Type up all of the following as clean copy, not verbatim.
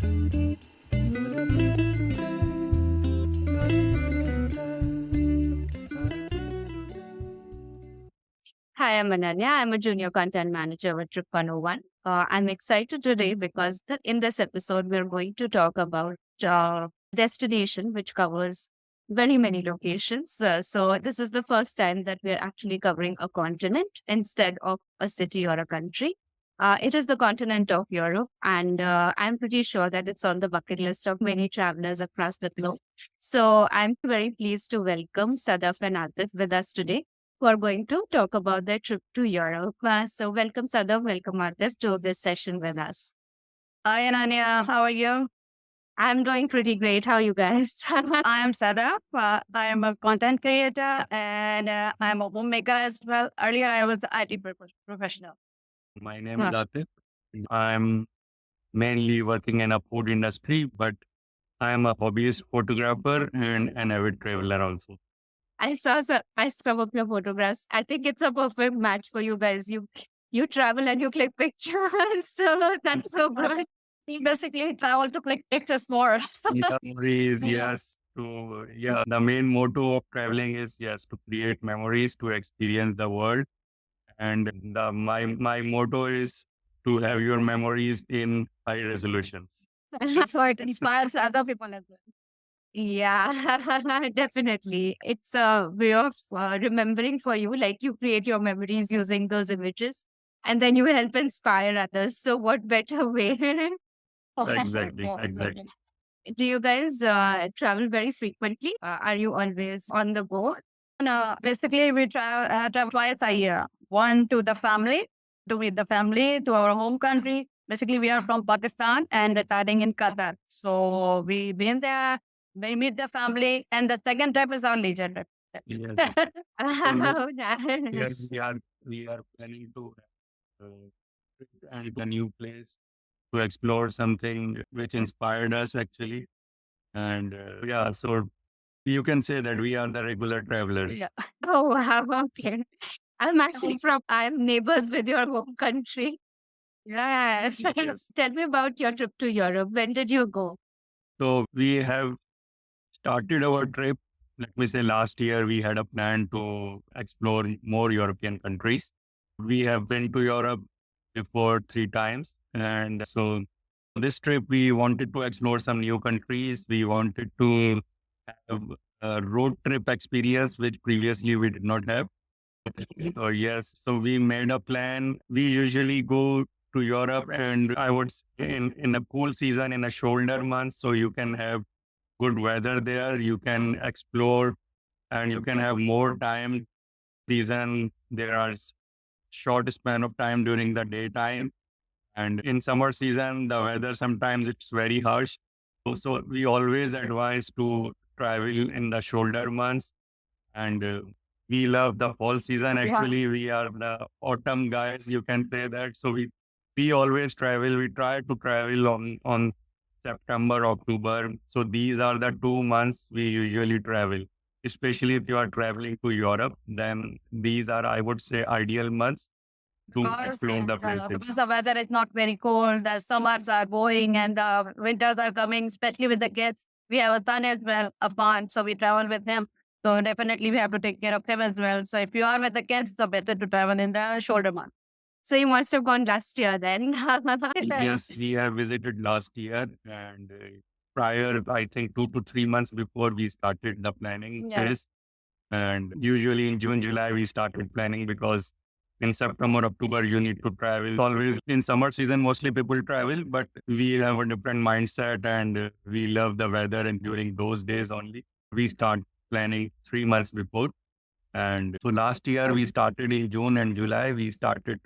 Hi, I'm Ananya. I'm a junior content manager with Trip 101. I'm excited today because in this episode, we're going to talk about destination, which covers very many locations. So this is the first time that we're actually covering a continent instead of a city or a country. It is the continent of Europe, and I'm pretty sure that it's on the bucket list of many travelers across the globe. So I'm very pleased to welcome Sadaf and Atif with us today who are going to talk about their trip to Europe. So welcome Sadaf, welcome Atif to this session with us. Hi, Ananya. How are you? I'm doing pretty great. How are you guys? I am Sadaf. I am a content creator and I am a homemaker as well. Earlier, I was an IT professional. My name is Atif. I'm mainly working in a food industry, but I am a hobbyist photographer and an avid traveler also. I saw some of your photographs. I think it's a perfect match for you guys. You travel and you click pictures, so that's so good. Basically, travel to click pictures more. Memories, yes. The main motto of traveling is yes to create memories, to experience the world, and my motto is to have your memories in high resolutions. So it inspires other people as well. Yeah, definitely. It's a way of remembering for you. Like you create your memories using those images and then you help inspire others. So, what better way? Exactly. Do you guys travel very frequently? Are you always on the go? No, basically, we travel twice a year. One to the family, to meet the family, to our home country. Basically, we are from Pakistan and residing in Qatar. So we've been there, we meet the family, and the second trip is our leisure trip. Yes. Oh, Yes, nice. we are planning to uh, and a new place to explore something which inspired us actually. And so you can say that we are the regular travelers. Yeah. Oh, wow. Okay. I'm neighbors with your home country. Yes. Yes. Tell me about your trip to Europe. When did you go? So we have started our trip. Let me say last year we had a plan to explore more European countries. We have been to Europe before 3 times. And so this trip, we wanted to explore some new countries. We wanted to have a road trip experience, which previously we did not have. So yes, so we made a plan. We usually go to Europe, and I would say in a cool season, in a shoulder month, so you can have good weather there. You can explore and you can have more time. Season, there are short span of time during the daytime. And in summer season, the weather sometimes it's very harsh. So we always advise to travel in the shoulder months. And we love the fall season. Yeah. Actually, we are the autumn guys. You can say that. So we always travel. We try to travel on September, October. So these are the 2 months we usually travel. Especially if you are traveling to Europe, then these are, I would say, ideal months to explore the places. Because the weather is not very cold, the summers are going and the winters are coming, especially with the kids. We have a son as well, a barn, so we travel with him. So definitely we have to take care of him as well. So if you are with the kids, so better to travel in the shoulder month. So you must have gone last year then. Yes, we have visited last year and prior, I think 2 to 3 months before we started the planning Yeah. phase. And usually in June, July, we started planning because in September, October, you need to travel. Always in summer season, mostly people travel, but we have a different mindset and we love the weather. And during those days only, we start planning 3 months before. And so last year, we started in June and July, we started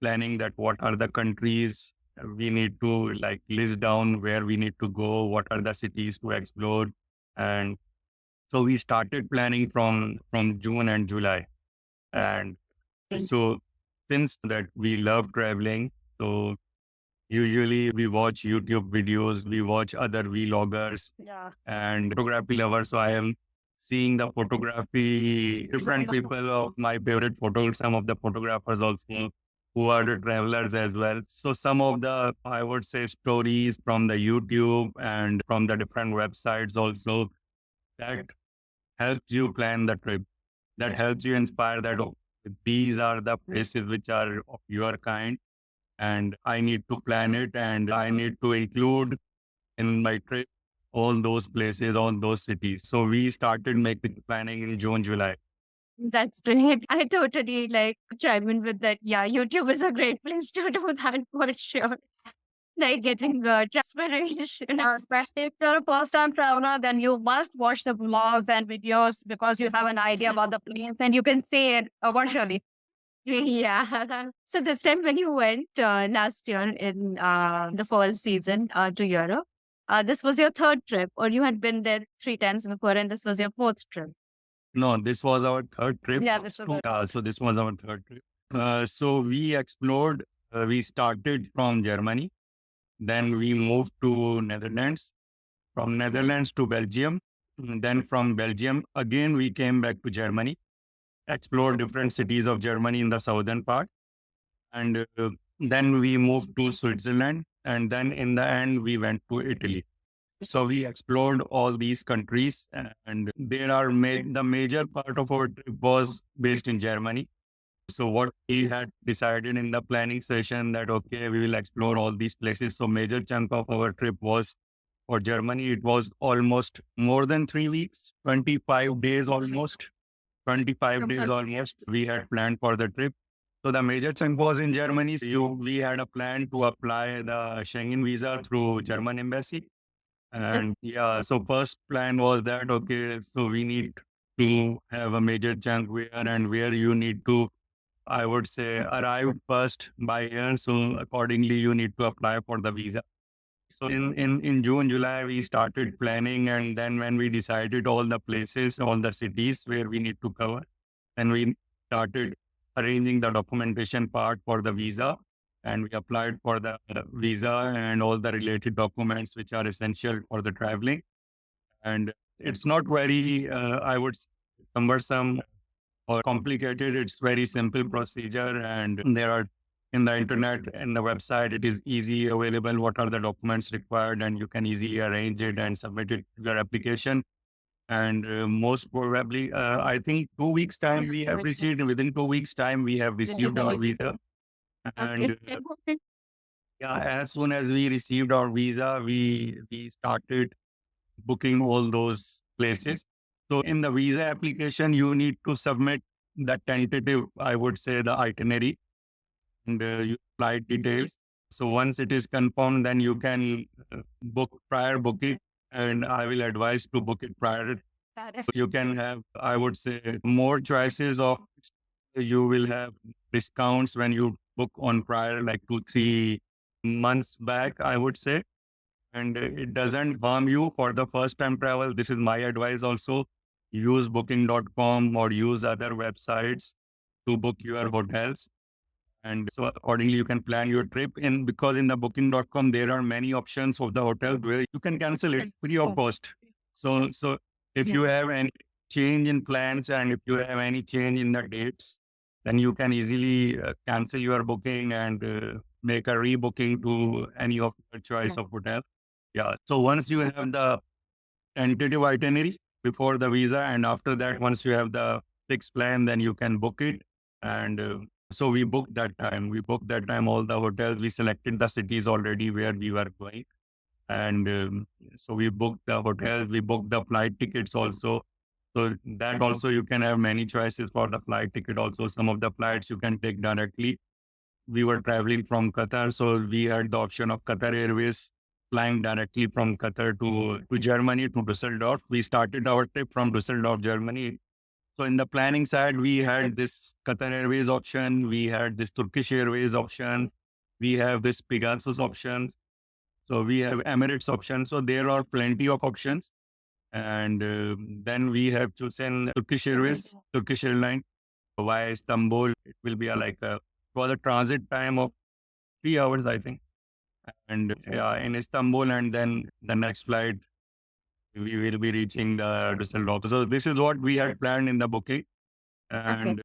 planning that what are the countries we need to like list down where we need to go, what are the cities to explore. And so we started planning from June and July. And so since that we love traveling, so usually we watch YouTube videos, we watch other vloggers Yeah. and photography lovers. So I am seeing the photography, different people of my favorite photos, some of the photographers also who are the travelers as well. So some of the, I would say, stories from the YouTube and from the different websites also that helps you plan the trip, that helps you inspire that oh, these are the places which are of your kind and I need to plan it and I need to include in my trip all those places, all those cities. So we started making planning in June, July. That's great. I totally like chime in with that. Yeah, YouTube is a great place to do that for sure. Like getting transpiration. Especially if you're a first time traveler, then you must watch the vlogs and videos because you have an idea about the place and you can see it virtually. Yeah. So this time when you went last year in the fall season to Europe, this was your third trip, or you had been there 3 times before, and this was your fourth trip. No, this was our third trip. Yeah, this was So this was our third trip. So we explored, we started from Germany, then we moved to Netherlands, from Netherlands to Belgium, then from Belgium, again, we came back to Germany, explored different cities of Germany in the southern part. And then we moved to Switzerland. And then in the end, we went to Italy. So we explored all these countries, and there are the major part of our trip was based in Germany. So what we had decided in the planning session that, okay, we will explore all these places. So major chunk of our trip was for Germany. It was almost more than 3 weeks, 25 days almost, 25 days almost we had planned for the trip. So the major chunk was in Germany. So we had a plan to apply the Schengen visa through German embassy. And yeah, so first plan was that, okay, so we need to have a major chunk where and where you need to, I would say, arrive first by air. So accordingly, you need to apply for the visa. So in June, July, we started planning. And then when we decided all the places, all the cities where we need to cover, then we started arranging the documentation part for the visa. And we applied for the visa and all the related documents which are essential for the traveling. And it's not very, I would say, cumbersome or complicated. It's very simple procedure. And there are in the internet and the website, it is easy available. What are the documents required? And you can easily arrange it and submit it to your application. And most probably, I think 2 weeks time we have received, within 2 weeks time, we have received our visa. And yeah, as soon as we received our visa, we started booking all those places. So in the visa application, you need to submit the tentative, I would say, the itinerary and your flight details. So once it is confirmed, then you can book prior booking, and I will advise to book it prior. You can have, I would say, more choices of, you will have discounts when you book on prior, like 2-3 months back, I would say. And it doesn't harm you for the first time travel. This is my advice also. Use booking.com or use other websites to book your hotels. And so accordingly, you can plan your trip in, because in the booking.com, there are many options of the hotel where you can cancel it free of cost. So if you have any change in plans and if you have any change in the dates, then you can easily cancel your booking and make a rebooking to any of your choice of hotel. Yeah. So once you have the tentative itinerary before the visa, and after that, once you have the fixed plan, then you can book it. And so we booked that time. We booked that time all the hotels. We selected the cities already where we were going. And so we booked the hotels. We booked the flight tickets also. So that also you can have many choices for the flight ticket also. Some of the flights you can take directly. We were traveling from Qatar, so we had the option of Qatar Airways flying directly from Qatar to Germany, to Düsseldorf. We started our trip from Düsseldorf, Germany. So in the planning side, we had this Qatar Airways option. We had this Turkish Airways option. We have this Pegasus options. So we have Emirates option. So there are plenty of options. And then we have chosen Turkish Airways, Turkish Airline via Istanbul. It will be for the transit time of 3 hours, I think. And in Istanbul, and then the next flight, we will be reaching the Düsseldorf. So this is what we had planned in the booking. And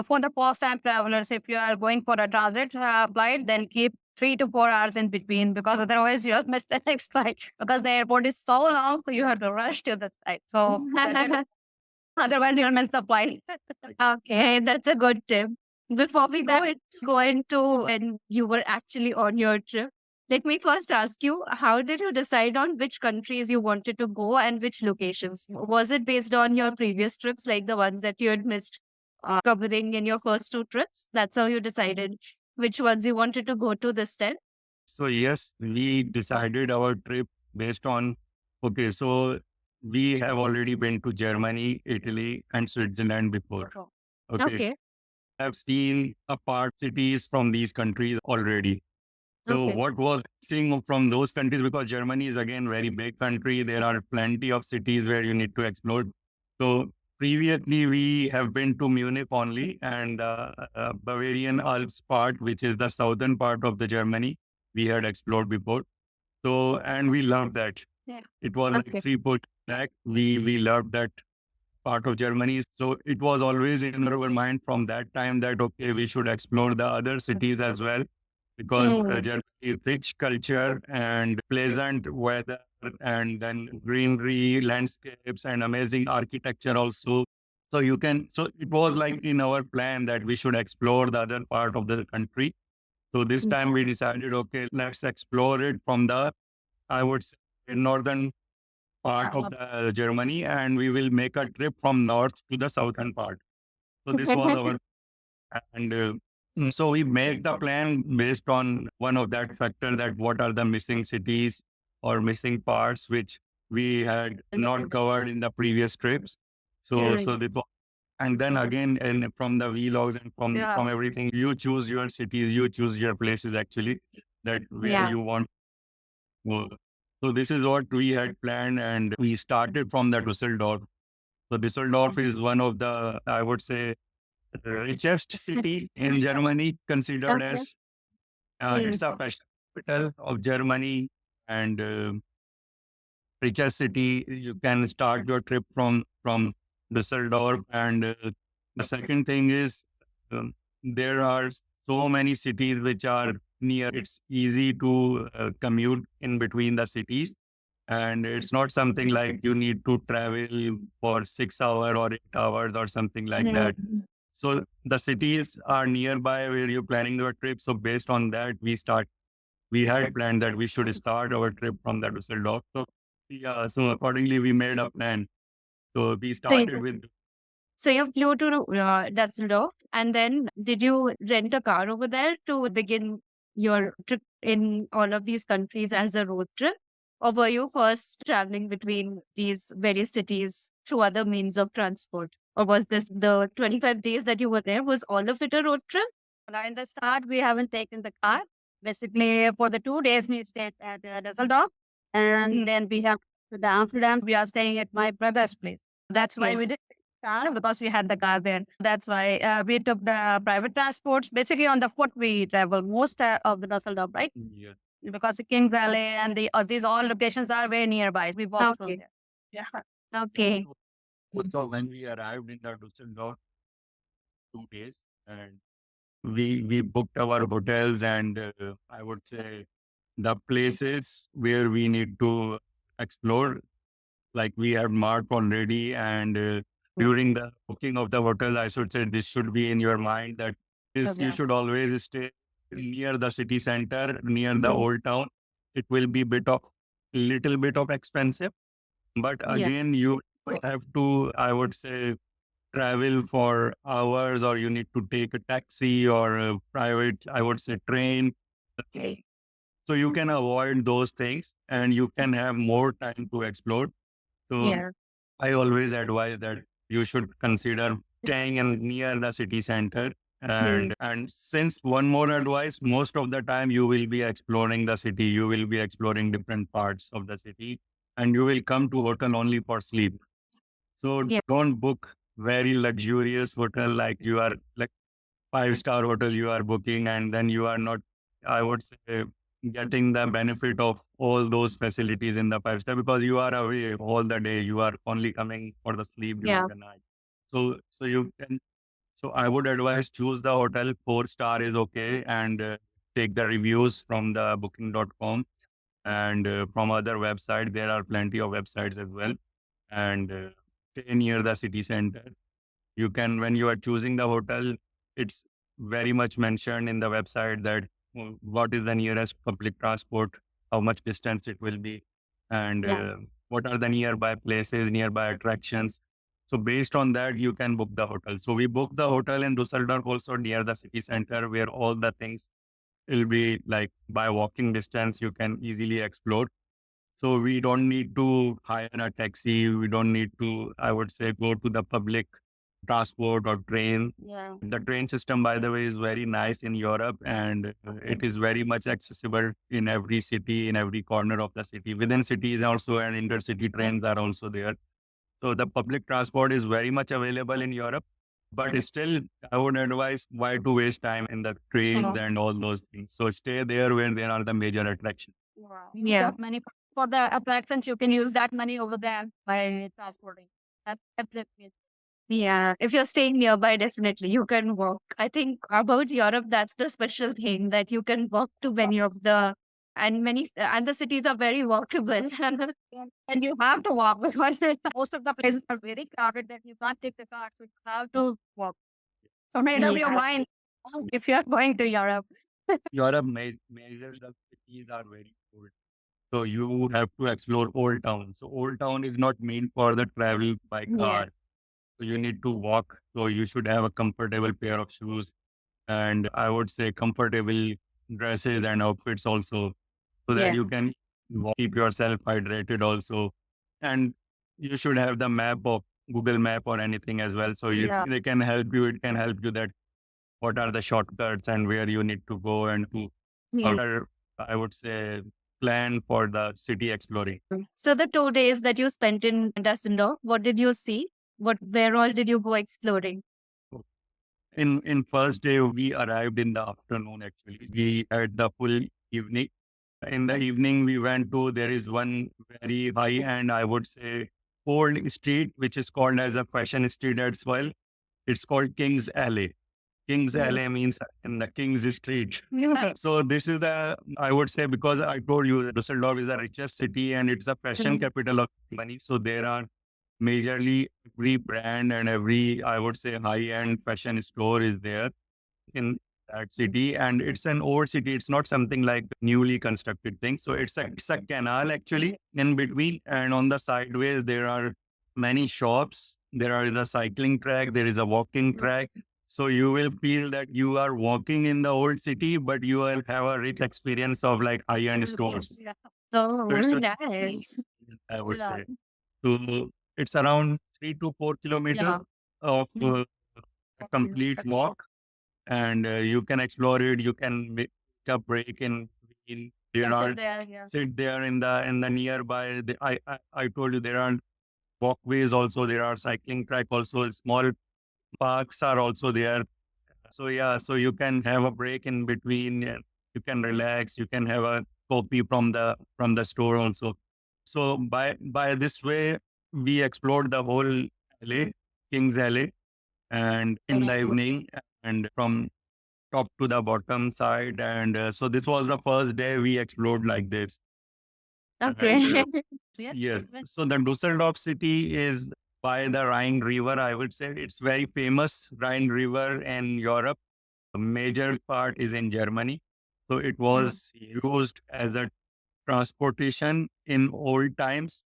For the first-time travelers, if you are going for a transit flight, then keep 3 to 4 hours in between because otherwise you'll miss the next flight because the airport is so long, so you have to rush to the site. So otherwise you'll miss the flight. Okay, that's a good tip. Before we go into when you were actually on your trip, let me first ask you, how did you decide on which countries you wanted to go and which locations? Was it based on your previous trips, like the ones that you had missed covering in your first two trips? That's how you decided which ones you wanted to go to this time? So yes, we decided our trip based on, okay, so we have already been to Germany, Italy, and Switzerland before. Okay. Okay, I've seen apart cities from these countries already. So okay. what was missing from those countries, because Germany is again very big country, there are plenty of cities where you need to explore. So previously we have been to Munich only and Bavarian Alps part, which is the southern part of the Germany, we had explored before. So and we loved that. Yeah. It was like Okay. 3 foot back. We loved that part of Germany. So it was always in our mind from that time that, okay, we should explore the other cities as well because Mm. Germany is rich culture and pleasant weather and then greenery, landscapes and amazing architecture also. So so it was like in our plan that we should explore the other part of the country. So this time we decided, okay, let's explore it from the, I would say, northern part of the Germany, and we will make a trip from north to the southern part. So this was our, and so we make the plan based on one of that factor that what are the missing cities or missing parts which we had not covered in the previous trips. So, Right. so the, and then again, and from the vlogs and Yeah. from everything, you choose your cities, you choose your places actually that where Yeah. you want to go. So this is what we had planned, and we started from the Düsseldorf. So Düsseldorf is one of the, I would say, the richest city in Germany, considered Okay. as it's a fashion capital of Germany and richest city. You can start your trip from Düsseldorf, and the second thing is there are so many cities which are near. It's easy to commute in between the cities. And it's not something like you need to travel for 6 hours or 8 hours or something like that. So the cities are nearby where you're planning your trip. So based on that, we had planned that we should start our trip from the Düsseldorf. So yeah, so accordingly we made a plan. So we started with, So you flew to Düsseldorf, and then did you rent a car over there to begin your trip in all of these countries as a road trip? Or were you first traveling between these various cities through other means of transport? Or was this the 25 days that you were there, was all of it a road trip? Now, in the start, we haven't taken the car. Basically, for the 2 days, we stayed at Düsseldorf. And then we have to the Amsterdam. We are staying at my brother's place. That's why Okay. we did the car because we had the car there. That's why we took the private transports. Basically, on the foot, we travel most of the Düsseldorf, right? yeah. Because the King's Alley and these all locations are very nearby. We walk from Okay. there. Yeah. Okay. So when we arrived in the Düsseldorf, 2 days, and we booked our hotels and I would say the places where we need to explore, like we have marked already. And during the booking of the hotel, I should say this should be in your mind that this you Okay. should always stay near the city center, near the old town. It will be little bit of expensive, but Yeah. again, you have to, I would say, travel for hours, or you need to take a taxi or a private, I would say, train. Okay. So you can avoid those things and you can have more time to explore. So Yeah. I always advise that you should consider staying near the city center. And since one more advice, most of the time you will be exploring the city, you will be exploring different parts of the city, and you will come to hotel only for sleep. So Yeah. don't book very luxurious hotel like you are like 5-star hotel you are booking, and then you are not, I would say, getting the benefit of all those facilities in the 5-star because you are away all the day. You are only coming for the sleep during Yeah. the night. So you can So I would advise choose the hotel. 4 star is okay, and take the reviews from the booking.com and from other websites. There are plenty of websites as well, and stay near the city center. You can, when you are choosing the hotel, it's very much mentioned in the website that what is the nearest public transport, how much distance it will be, and Yeah. what are the nearby places, nearby attractions. So based on that, you can book the hotel. So we booked the hotel in Dusseldorf, also near the city center, where all the things will be like by walking distance. You can easily explore. So we don't need to hire a taxi. We don't need to, I would say, go to the public transport or train. Yeah. The train system, by the way, is very nice in Europe, and it is very much accessible in every city, in every corner of the city. Within cities also, and intercity trains are also there. So the public transport is very much available in Europe, but still, I would advise why to waste time in the trains and all those things. So stay there where there are the major attractions. Wow. Yeah. Got money for the attractions. You can use that money over there by transporting. That's it. Yeah, if you're staying nearby, definitely you can walk. I think about Europe, that's the special thing that you can walk to many of the and the cities are very walkable. And you have to walk because most of the places are very crowded that you can't take the car. So you have to walk. So made up your Yeah. mind if you're going to Europe. Europe major the cities are very old. So you have to explore Old Town. So Old Town is not meant for the travel by Yeah. car. So you need to walk. So you should have a comfortable pair of shoes, and I would say comfortable dresses and outfits also, so that Yeah. you can keep yourself hydrated also. And you should have the map of Google Map or anything as well. So Yeah. they can help you. It can help you that what are the shortcuts and where you need to go and to Yeah. other, I would say, plan for the city exploring. So the 2 days that you spent in Düsseldorf, what did you see? Where all did you go exploring? In first day, we arrived in the afternoon. Actually, we had the full evening. In the evening, we went to, there is one very high and I would say old street, which is called as a fashion street as well. It's called King's Alley. King's Alley means in the King's Street. So this is the, I would say, because I told you Dusseldorf is the richest city and it's a fashion capital of Germany. So there are majorly every brand and every, I would say, high-end fashion store is there in that city. And it's an old city. It's not something like newly constructed thing. So it's a canal actually in between. And on the sideways, there are many shops. There is a cycling track. There is a walking track. So you will feel that you are walking in the old city, but you will have a rich experience of like high-end stores. Yeah. Oh, So it's really a, nice. I would Yeah. say. So it's around 3 to 4 kilometers Yeah. of a complete walk, and you can explore it. You can make a break in between. There are There, yeah. sit there in the nearby. I told you there are walkways also. There are cycling track also. Small parks are also there. So yeah, so you can have a break in between. And you can relax. You can have a copy from the store also. So by this way, we explored the whole alley, King's Alley, and in the evening, and from top to the bottom side. And so this was the first day we explored like this. Okay. And Yes. yes, so the Dusseldorf city is by the Rhine River. I would say it's very famous Rhine River in Europe. A major part is in Germany. So it was used as a transportation in old times.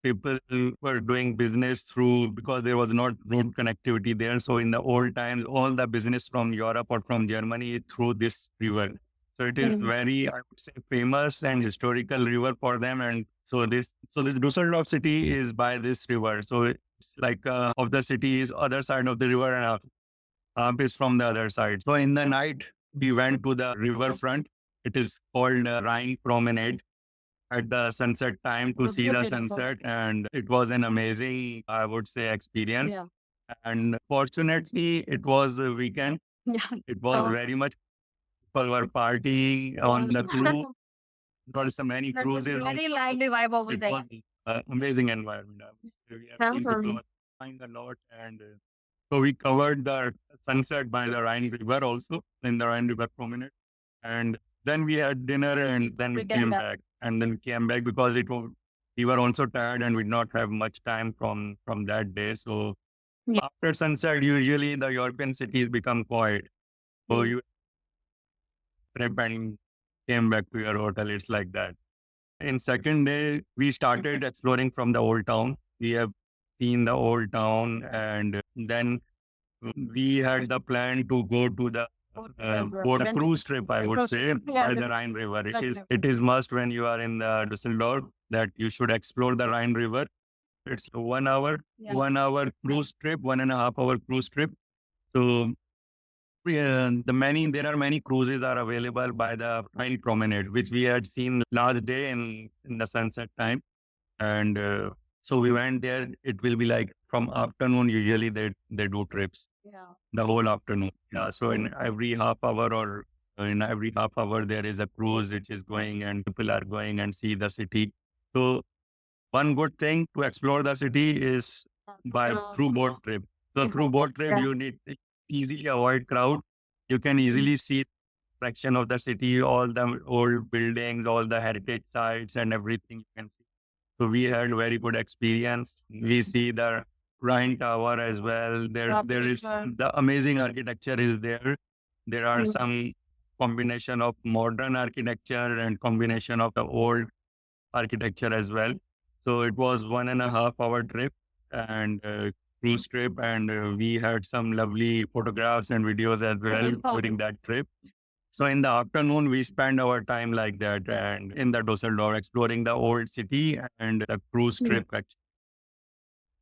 People were doing business through, because there was not road connectivity there. So in the old times, all the business from Europe or from Germany through this river. So it is very, I would say, famous and historical river for them. And so this Dusseldorf city is by this river. So it's like of the city is other side of the river, and is from the other side. So in the night, we went to the riverfront. It is called Rhine Promenade at the sunset time to see the sunset. And it was an amazing, I would say, experience. Yeah. And fortunately, it was a weekend. Yeah. It was very much, people were partying on the cruise. There were so many That was cruises. very Also. lively vibe over It there. was an amazing environment. I would say. We have seen people flying a lot, and So we covered the sunset by the Rhine River also in the Rhine River promenade. And then we had dinner and then we came back. And then came back because we were also tired and we did not have much time from that day. So Yeah. after sunset, usually the European cities become quiet. So you trip and came back to your hotel. It's like that. In second day, we started exploring from the old town. We have seen the old town, and then we had the plan to go to the boat cruise trip, I would say, by the Rhine River. It is must when you are in the Düsseldorf that you should explore the Rhine River. It's 1 hour, 1 hour cruise trip, 1.5 hour cruise trip. So there are many cruises are available by the Rhine Promenade, which we had seen last day in the sunset time. And so we went there. It will be like from afternoon. Usually they do trips the whole afternoon. Yeah. So in every half hour or in every half hour, there is a cruise which is going and people are going and see the city. So one good thing to explore the city is by through boat trip. So through boat trip, you need to easily avoid crowd. You can easily see fraction of the city, all the old buildings, all the heritage sites and everything you can see. So we had very good experience. We see the Rhine Tower as well. There is the amazing architecture is there. There are some combination of modern architecture and combination of the old architecture as well. So it was 1.5 hour trip and cruise trip, and we had some lovely photographs and videos as well during that trip. So in the afternoon, we spend our time like that and in the Dusseldorf, exploring the old city and the cruise trip.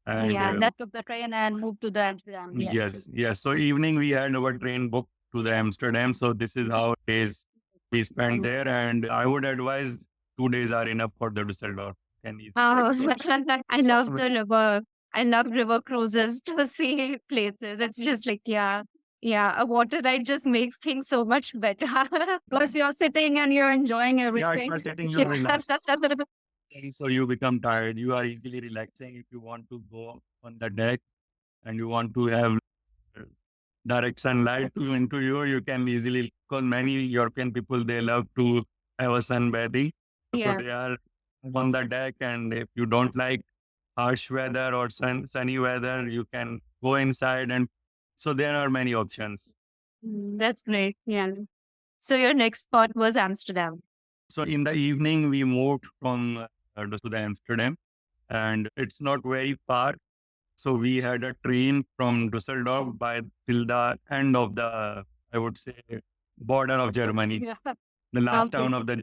And Yeah, That took the train and moved to the Amsterdam. yes. So evening we had our train booked to the Amsterdam. So this is how days we spent there. And I would advise 2 days are enough for the Dusseldorf. Can you? Oh, I love the river. I love river cruises to see places. It's just like, yeah, a water ride just makes things so much better. Plus, you're sitting and you're enjoying Yeah, everything. if you're sitting, you relax. So you become tired. You are easily relaxing. If you want to go on the deck and you want to have direct sunlight into you, you can easily, because many European people, they love to have a sunbathing. So they are on the deck. And if you don't like harsh weather or sunny weather, you can go inside. And so there are many options. That's great. Yeah. So your next spot was Amsterdam. So in the evening, we moved from to the Amsterdam, and it's not very far. So we had a train from Düsseldorf by till the end of the, I would say, border of Germany, the last town of the.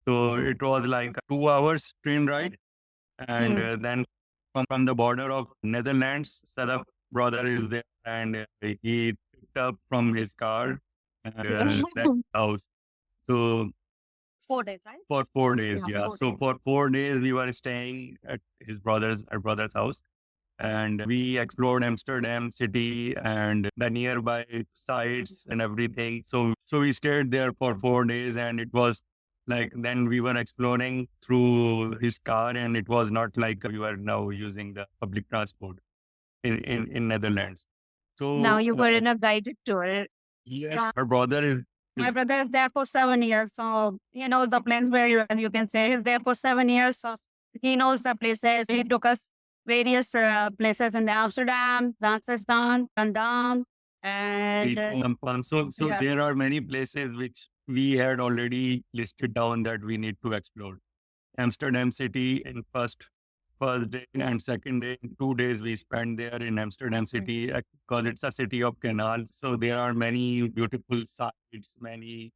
So it was like a 2 hours train ride, and then from the border of Netherlands, Sadaf brother is there, and he picked up from his car that house. So 4 days, right? for 4 days, Yeah, yeah. 4 So for 4 days, we were staying at our brother's house, and we explored Amsterdam city and the nearby sites and everything. So we stayed there for 4 days, and it was like then we were exploring through his car, and it was not like we were now using the public transport in Netherlands. So Now you were in a guided tour. yes, her brother is My brother is there for 7 years, so he knows the place where you can say he's there for 7 years. So he knows the places. He took us various places in the Amsterdam, Amsterdam, Amsterdam, and So yeah. there are many places which we had already listed down that we need to explore. Amsterdam city in first day and second day, 2 days we spent there in Amsterdam city because it's a city of canals. So there are many beautiful sites, many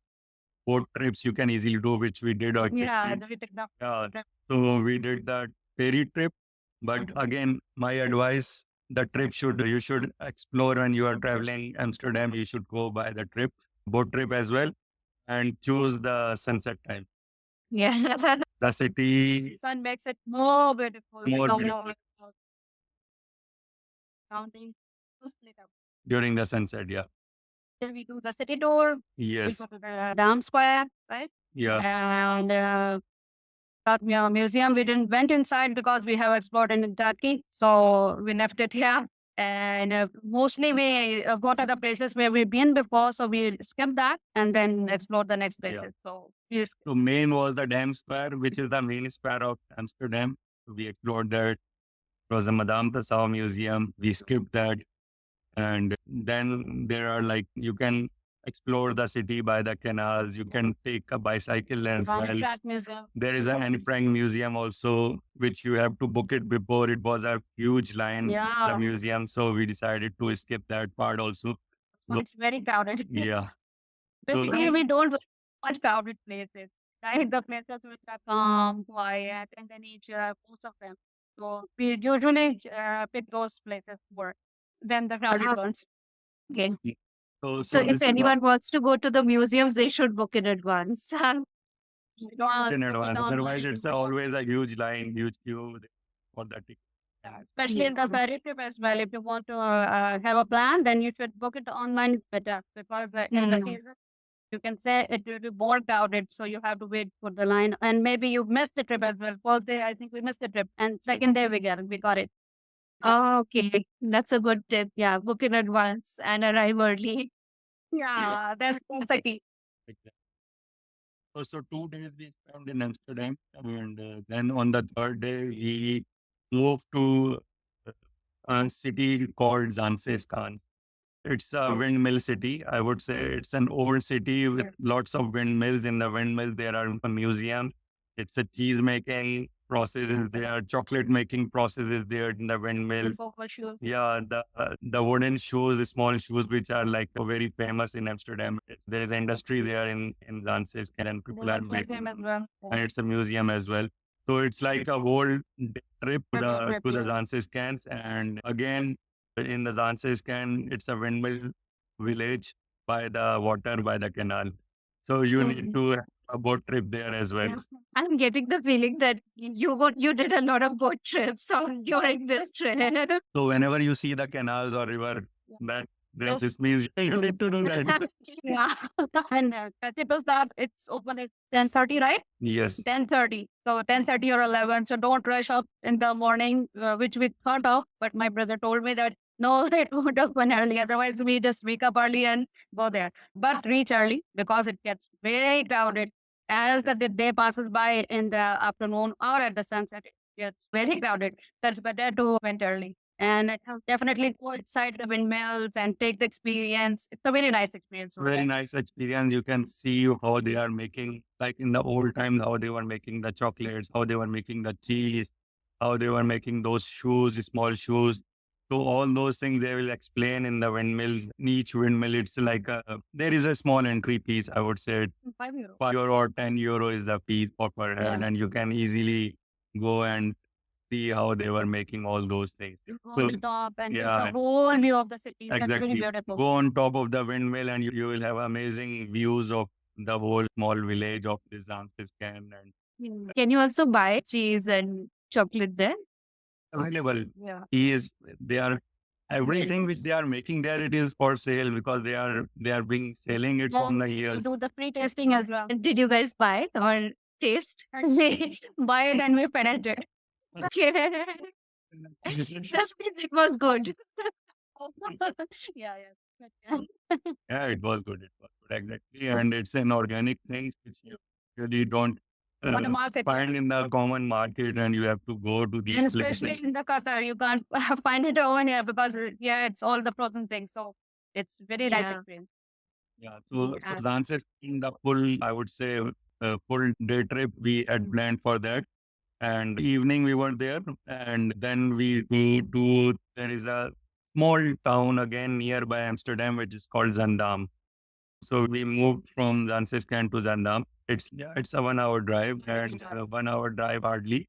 boat trips you can easily do, which we did. yeah, we took the Yeah. So we did that ferry trip. But again, my advice, the trip you should explore when you are traveling Amsterdam, you should go by the boat trip as well, and choose the sunset time. Yeah. The city sun makes it more beautiful. More No, beautiful. no, counting. Split up. during the sunset. Yeah. Then we do the city tour. We Yes. go to the Dam Square, right? Yeah. And that museum, we didn't went inside because we have explored in Turkey, so we left it here. And mostly we go to the places where we've been before. So we skip that and then explore the next Yeah. places. So we So main was the Dam Square, which is the main square of Amsterdam. We explored that. It was a Madame Tussauds Museum. We skipped that. And then there are like, you can explore the city by the canals. You can take a bicycle as gone to well. track museum. There is an Anne Frank museum also, which you have to book it before. It was a huge line, the Yeah, museum. So we decided to skip that part also. so it's very crowded. Yeah. So Basically, we don't like much crowded places. Right, the places which are calm, quiet, and the nature, most of them. So we usually pick those places more than the crowded ones. Okay. so, So so if this is anyone wants to go to the museums, they should book in advance. You don't not in book it advance. online. Otherwise, it's always a huge line, huge queue for that ticket. Especially in the ferry trip as well. If you want to have a plan, then you should book it online. It's better because in the Mm. season you can say it will be more crowded, so you have to wait for the line, and maybe you missed the trip as well. First day, I think we missed the trip, and second day we got it. Oh, okay. That's a good tip. Yeah, book in advance and arrive early. Yeah, that's the key. Exactly. So 2 days we spent in Amsterdam, and then on the third day we moved to a city called Zanskar. It's a windmill city. I would say it's an old city with lots of windmills. In the windmills, there are a museum. It's a cheese making processes there, chocolate making processes there in the windmills. Local shoes. Yeah, the wooden shoes, small shoes, which are like very famous in Amsterdam. There is industry there in Dances, and people There's are a museum making, as well. and it's a museum as well. So it's like a whole day trip to Trip, the yeah. Zanskar, and again in the Zanskar, it's a windmill village by the water, by the canal. So you need to have a boat trip there as well. I'm getting the feeling that you did a lot of boat trips during this trip. So whenever you see the canals or river, that Yes. this means you need to do that. Yeah, and it was that it's open at 10:30, right? Yes. 10:30. So 10:30 or 11. So don't rush up in the morning, which we thought of. But my brother told me that no, it won't open early. Otherwise, we just wake up early and go there. But reach early because it gets very crowded. As the day passes by in the afternoon or at the sunset, it gets very crowded. That's better to went early. And definitely go inside the windmills and take the experience. It's a very nice experience. over Very there. nice experience. You can see how they are making, like in the old times, how they were making the chocolates, how they were making the cheese, how they were making those shoes, small shoes. So all those things they will explain in the windmills. In each windmill, it's like there is a small entry fees. I would say €5. €5 or €10 is the fee per head, Yeah. and you can easily go and see how they were making all those things. You go So, on the top and take yeah. the whole view of the city. That's really Exactly. beautiful. Go on top of the windmill and you will have amazing views of the whole small village of this Zanskar, and Can you also buy cheese and chocolate there? available. Yeah. They are everything which they are making there, it is for sale because they are being selling it from the We years. do the free tasting as well. And did you guys buy it or taste? We buy it and we finish it. Okay. That means it was good. Yeah, yeah. Yeah, it was good. It was good, exactly. And it's an organic thing which you really don't On the market. find in the common market, and you have to go to And these especially places. in the Qatar, you can't find it over here because it's all the frozen things. So it's very nice Yeah. experience. Yeah, so Yeah. Zanskar in the full, I would say, full day trip we had planned for that. And evening we were there, and then we go to, there is a small town again nearby Amsterdam, which is called Zandam. So we moved from Zanskar to Zandam. It's a 1 hour drive, and 1 hour drive hardly.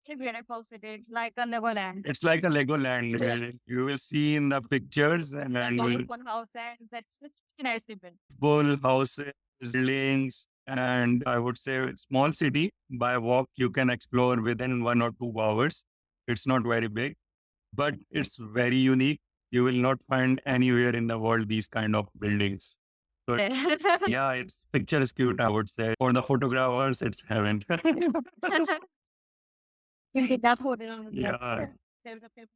It's a beautiful city. It's like a Legoland. It's like a Legoland. You will see in the pictures, and That will open house and it's very nicely built. full houses, buildings, and I would say small city. By walk, you can explore within 1 or 2 hours. It's not very big, but it's very unique. You will not find anywhere in the world these kind of buildings. So yeah, it's picturesque, cute, I would say. For the photographers, it's heaven. That's what it is. Yeah. There's a paper.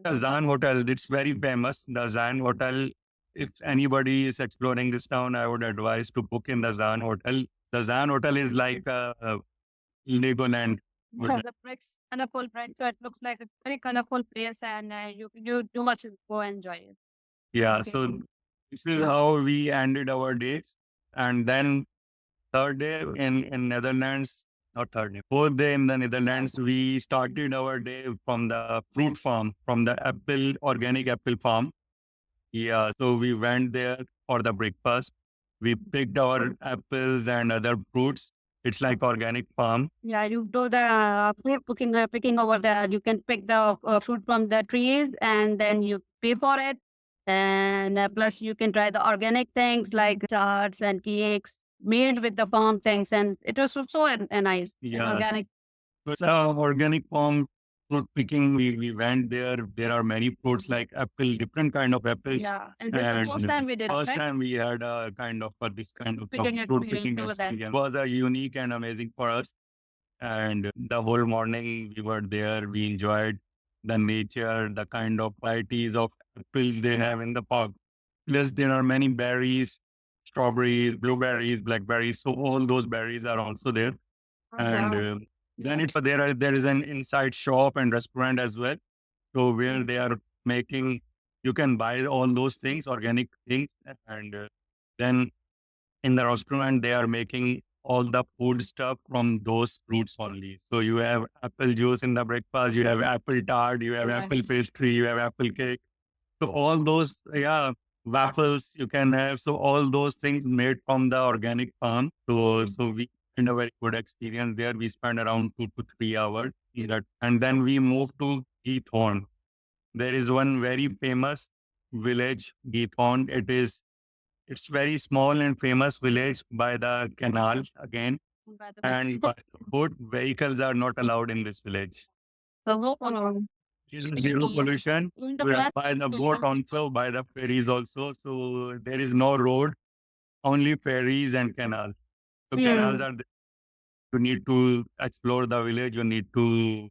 The Zan Hotel, it's very famous. The Zan Hotel, if anybody is exploring this town, I would advise to book in the Zan Hotel. The Zan Hotel is like a Legoland. The bricks, colorful bricks, so it looks like a very colorful place, and you must go enjoy it. Yeah, Okay. so this is how we ended our days. And then third day in Netherlands, not third day, fourth day in the Netherlands, we started our day from the fruit farm, from the organic apple farm. Yeah, so we went there for the breakfast. We picked our apples and other fruits. It's like organic farm. Yeah, you do the fruit picking over there. You can pick the fruit from the trees, and then you pay for it. And plus, you can try the organic things like tarts and cakes made with the farm things. And it was so nice. And Yeah, organic. it's organic farm fruit picking. We went there. There are many fruits like apple, different kind of apples. Yeah. And this is the first And time we did it, first right? time we had a kind of this kind of Picking fruit experience picking over there. experience. Was a unique and amazing for us. And the whole morning we were there. We enjoyed the nature, the kind of varieties of apples they have in the park. Plus, there are many berries, strawberries, blueberries, blackberries. So all those berries are also there. And then there is an inside shop and restaurant as well. So where they are making, you can buy all those things, organic things, and then in the restaurant they are making all the food stuff from those fruits only. So you have apple juice in the breakfast, you have apple tart, you have apple pastry, you have apple cake. So all those, waffles you can have. So all those things made from the organic farm. So we had a very good experience there. We spent around 2 to 3 hours in that, and then we moved to Githorn. There is one very famous village, Githorn. It's very small and famous village by the canal again. And by the boat, vehicles are not allowed in this village. Zero pollution. We are by the boat also, by the ferries also. So there is no road, only ferries and canals. So canals are there. You need to explore the village. You need to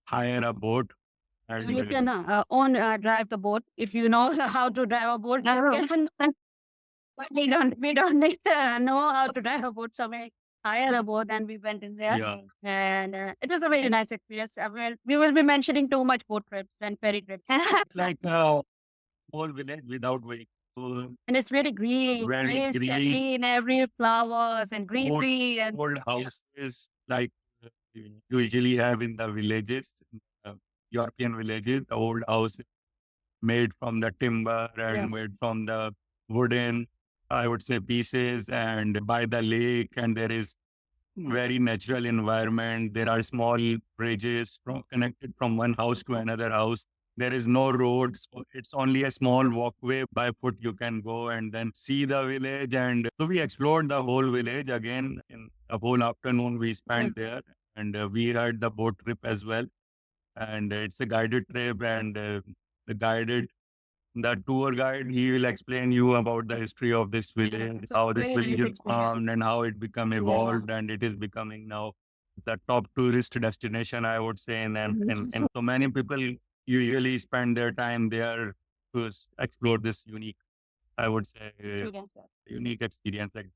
hire a boat. And You can drive the boat if you know how to drive a boat. You can. But we don't need to know how to drive a boat, so we hired a boat and we went in there. yeah, And it was a very nice experience. We will be mentioning too much boat trips and ferry trips. it's like a whole village without vehicle. So And it's really green, very very green, green, every flowers and greenery and old houses like you usually have in the villages, uh, European villages. The old houses made from the timber and made from the wooden, I would say, pieces, and by the lake. And there is very natural environment. There are small bridges connected from one house to another house. There is no road. So it's only a small walkway by foot you can go and then see the village. And so we explored the whole village again. In a whole afternoon we spent there, and we had the boat trip as well. And it's a guided trip, and the tour guide, he will explain you about the history of this village, how this village is found and how it become evolved, and it is becoming now the top tourist destination, I would say. And so many people usually spend their time there to explore this unique, I would say, unique experience. Like,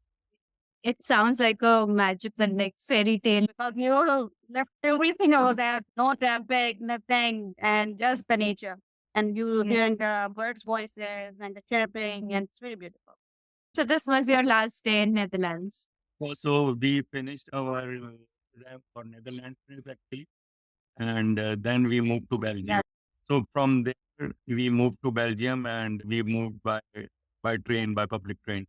It sounds like a magical, like fairy tale. because you left everything over there, no traffic, nothing, and just the nature. And you hearing the birds' voices and the chirping, and it's very beautiful. So this was your last day in Netherlands. so we finished our trip for Netherlands trip actually, and then we moved to Belgium. So from there, we moved to Belgium, and we moved by train, by public train.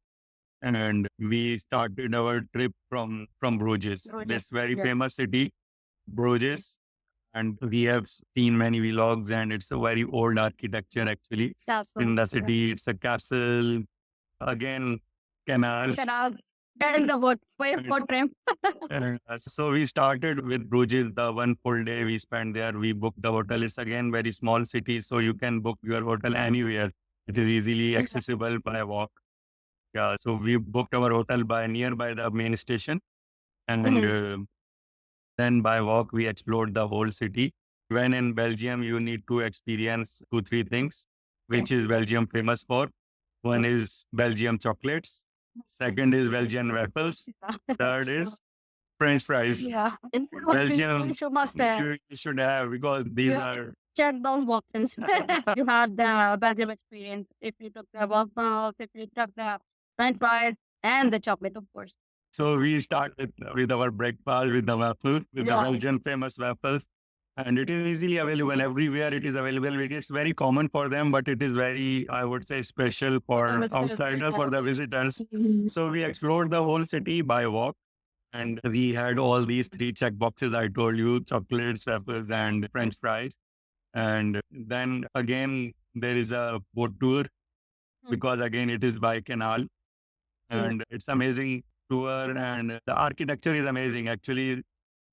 And we started our trip from Bruges, this very famous city, Bruges. And we have seen many vlogs, and it's a very old architecture actually. In the city, it's a castle, again, canals. And the boat, boat trip. So we started with Bruges. The one full day we spent there. We booked the hotel. It's again very small city, so you can book your hotel anywhere. It is easily accessible by walk. Yeah, so we booked our hotel nearby the main station, and then by walk we explored the whole city. when in Belgium, you need to experience 2, 3 things, which is Belgium famous for. One is Belgium chocolates. Second is Belgian waffles. Third is French fries. Yeah. Belgium, You must you should have because these Yeah. are check those boxes. You had the Belgium experience. If you took the waffles, if you took the French fries, and the chocolate, of course. so we started with our breakfast with the waffles, with the Yeah. Belgian famous waffles. And it is easily available everywhere. It is available. It is very common for them, but it is very, I would say, special for outsiders, for the visitors. So we explored the whole city by walk. And we had all these 3 check boxes I told you, chocolates, waffles, and French fries. And then again, there is a boat tour because again, it is by canal and it's amazing tour and the architecture is amazing. Actually,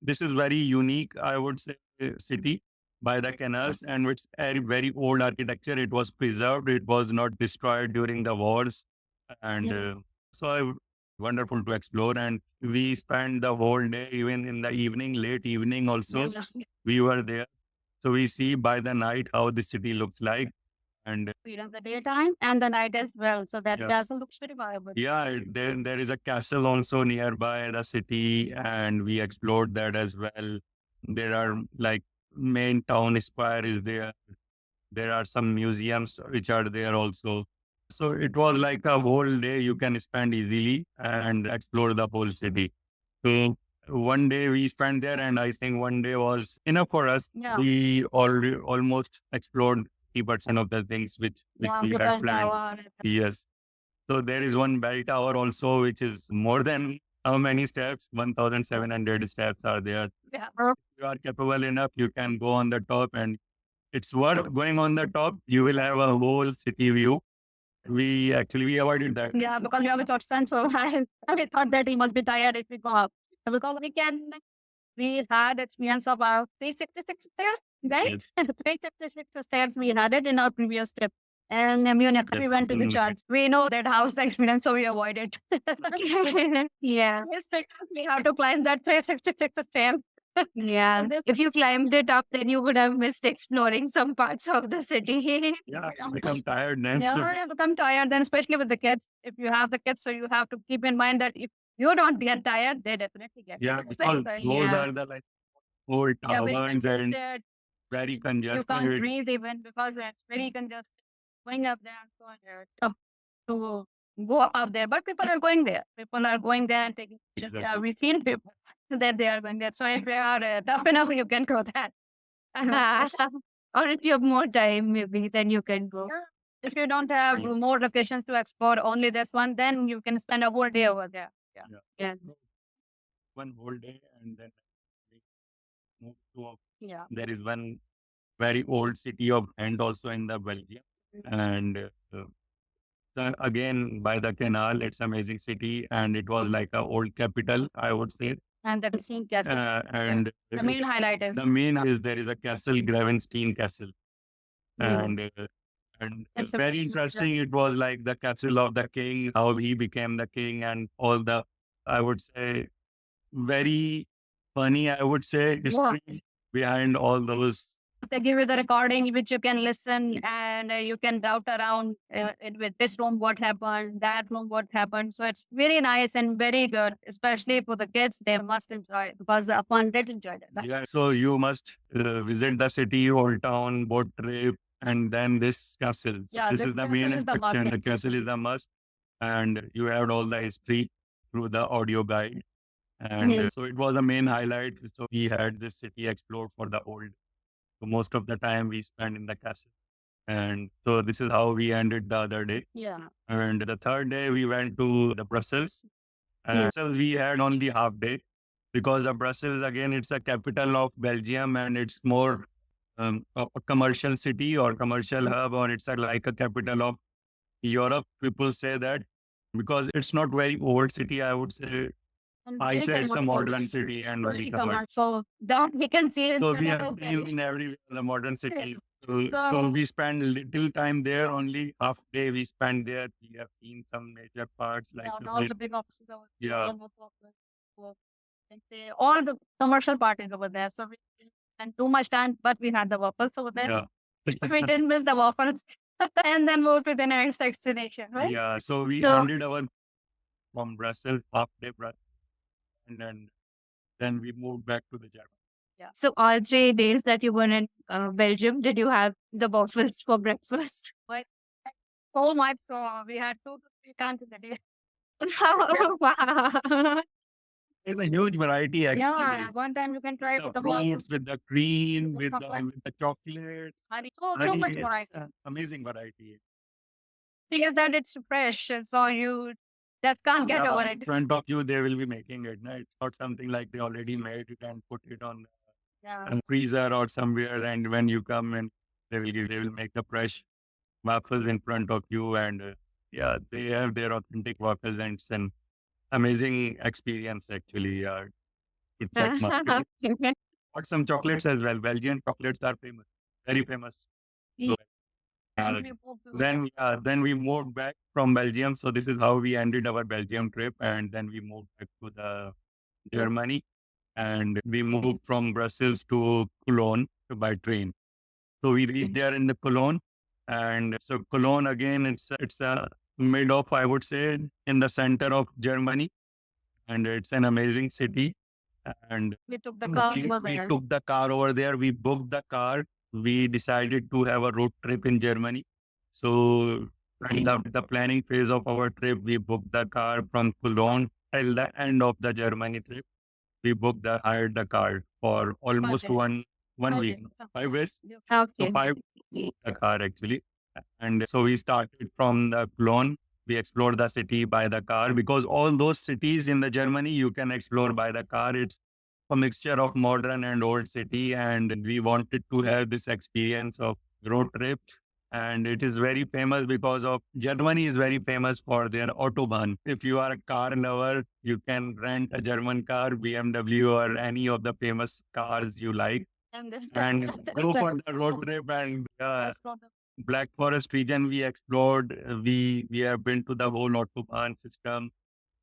this is very unique, I would say, city by the canals and it's a very old architecture. It was preserved. It was not destroyed during the wars. And wonderful to explore. And we spent the whole day, even in the evening, late evening also, we were there. So we see by the night how the city looks like. And In the daytime and the night as well. So that Yeah. castle looks very viable. yeah, there is a castle also nearby the city, and we explored that as well. There are like main town square is there. There are some museums which are there also. So it was like a whole day you can spend easily and explore the whole city. So one day we spent there, and I think one day was enough for us. Yeah. We almost explored 50% of the things which we had planned. Yes. So there is one bell tower also, which is more than how many steps? 1,700 steps are there. Yeah. If you are capable enough, you can go on the top, and it's worth going on the top. You will have a whole city view. We avoided that. Yeah, because we have a short stand, so I thought that he must be tired if we go up. So because we had experience of 366 stairs, right? Yes. 366 stairs we had it in our previous trip. And in Munich, we Yes. went to the church. We know that house experience, so we avoid it. Yeah. Yes, because we have to climb that 366 stairs. Yeah. If you climbed it up, then you would have missed exploring some parts of the city. Yeah, you become tired then. Yeah, you become tired, then especially with the kids. If you have the kids, so you have to keep in mind that if you don't get tired, they definitely get Yeah, tired. because So, those yeah. are the like old Yeah, very towers and congested. very You congested. can't breathe even because it's very congested. Going up there and so on there to go up there. But people are going there. People are going there and taking pictures. Exactly. Yeah, we've seen people that they are going there. So if you are tough enough, you can go there. Or if you have more time, maybe then you can go. If you don't have Yeah. more locations to explore, only this one, then you can spend a whole day over there. Yeah. One whole day, and then we move to Yeah. there is one very old city of and also in the Belgium. And so again by the canal, it's amazing city, and it was like a old capital, I would say. And the scene castle. And The main highlight is the main is there is a castle, Gravenstein Castle, Yeah. and It's a very big- interesting. It was like the castle of the king, how he became the king, and all the, I would say, very funny, I would say, history behind all those. they give you the recording which you can listen and you can route around with this room what happened, that room what happened. So it's very nice and very good, especially for the kids. They must enjoy it because the fun did enjoy it. Yeah, so you must visit the city, old town, boat trip, and then this castle. So Yeah, this this is the castle main is the attraction. must. The castle is a must, and you had all the history through the audio guide. And so it was the main highlight. So we had this city explored for the old. So most of the time we spent in the castle. And so this is how we ended the other day. Yeah. And the third day we went to the Brussels. So we had only half day because the Brussels, again, it's a capital of Belgium, and it's more a commercial city or commercial hub, or it's like a capital of Europe. People say that because it's not very old city, I would say. I say it's a modern city and very commercial. So that we can see So we have been in every the modern city. So we spend little time there, only half day we spend there. We have seen some major parts like all the big offices over there. Yeah. All the commercial parties over there. So we and too much time, but we had the waffles over there. Yeah. We didn't miss the waffles. And then moved to the next destination, right? Yeah. So we So- ended our from Brussels, half day Brussels, and then we moved back to the Germany. So all 3 days that you were in Belgium, did you have the waffles for breakfast? Whole night, so we had 2 to 3 times in the day. Wow. There's a huge variety actually. Yeah, one time you can try it The with the fruits, with the cream, With with chocolate. the chocolates. Oh, so much Honey, variety. amazing variety. Because that it's fresh, so you just can't get over In it. front of you, they will be making it. No? It's not something like they already made. You can put it on Yeah. a freezer or somewhere, and when you come and they will make the fresh waffles in front of you, and yeah, they have their authentic waffles, and it's an amazing experience actually. To check market. Got some chocolates as well. Belgian chocolates are famous, very famous. So, And uh, we moved to- then we moved back from Belgium. So this is how we ended our Belgium trip, and then we moved back to the Germany, and we moved from Brussels to Cologne by train. So we reached there in the Cologne, and so Cologne again, it's a mid of, I would say, in the center of Germany, and it's an amazing city. And we took the car we over there. took the car over there. We booked the car. We decided to have a road trip in Germany. So in the planning phase of our trip, we booked the car from Cologne till the end of the Germany trip. We hired the car for almost days. one week, 5 days. So Okay. 5 the car actually. And so we started from the Cologne. We explored the city by the car because all those cities in the Germany you can explore by the car. It's a mixture of modern and old city, and we wanted to have this experience of road trip. And it is very famous because of Germany is very famous for their autobahn. If you are a car lover, you can rent a German car, BMW or any of the famous cars you like, And and go for the road trip. And Black Forest region we explored. We have been to the whole autobahn system,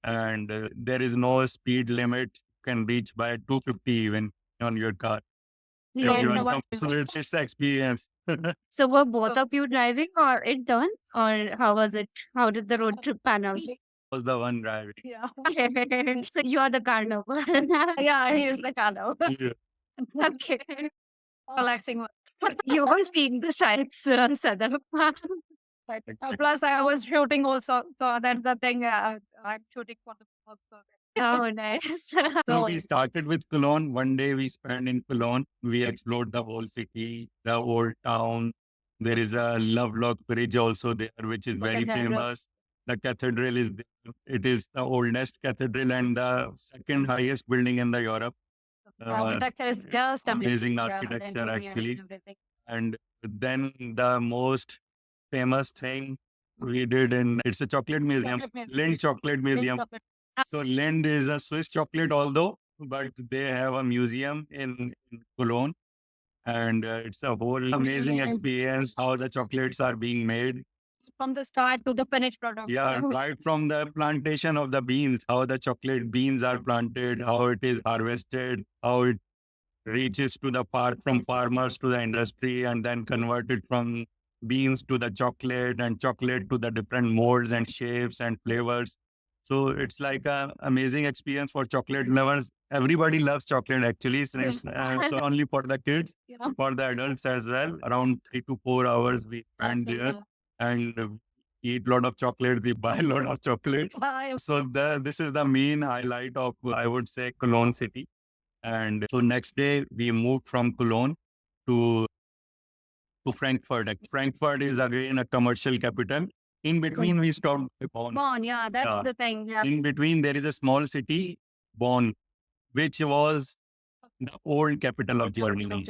and there is no speed limit. You can reach by 250 even on your car. Yeah. Everyone comes, so it's experience. So were both of you driving or in turns, or how was it? How did the road trip pan out? Was the one driving. Yeah. So you are the car lover. Yeah, he's the car now. Yeah. Okay. Relaxing one. You were seeing the sights, Sadaf. Plus, I was shooting also, so that's the thing. I'm shooting for the also. Oh, nice. So we started with Cologne. One day we spent in Cologne. We explored the whole city, the old town. There is a Lovelock Bridge also there, which is very cathedral. famous. The cathedral is there. It is the oldest cathedral and the second highest building in the Europe. Architecture is just amazing Yeah, architecture, interior and actually. everything. And then the most famous thing we did it's a chocolate museum, Chocolate museum. Lind Chocolate Museum. Chocolate. So Lind is a Swiss chocolate, although, but they have a museum in Cologne, and it's a whole amazing experience how the chocolates are being made. From the start to the finished product. Yeah, right from the plantation of the beans, how the chocolate beans are planted, how it is harvested, how it reaches to the from farmers to the industry, and then converted from beans to the chocolate, and chocolate to the different molds and shapes and flavors. So it's like an amazing experience for chocolate lovers. Everybody loves chocolate actually. So only for the kids, Yeah. for the adults as well. Around 3 to 4 hours we spend there and eat a lot of chocolate. We buy a lot of chocolate. So this is the main highlight of, I would say, Cologne city. And so next day we moved from Cologne to Frankfurt. Frankfurt is again a commercial capital. In between we stopped at Bonn. Bonn, yeah, that's Yeah. the thing. Yeah. In between there is a small city, Bonn, which was the old capital of Germany.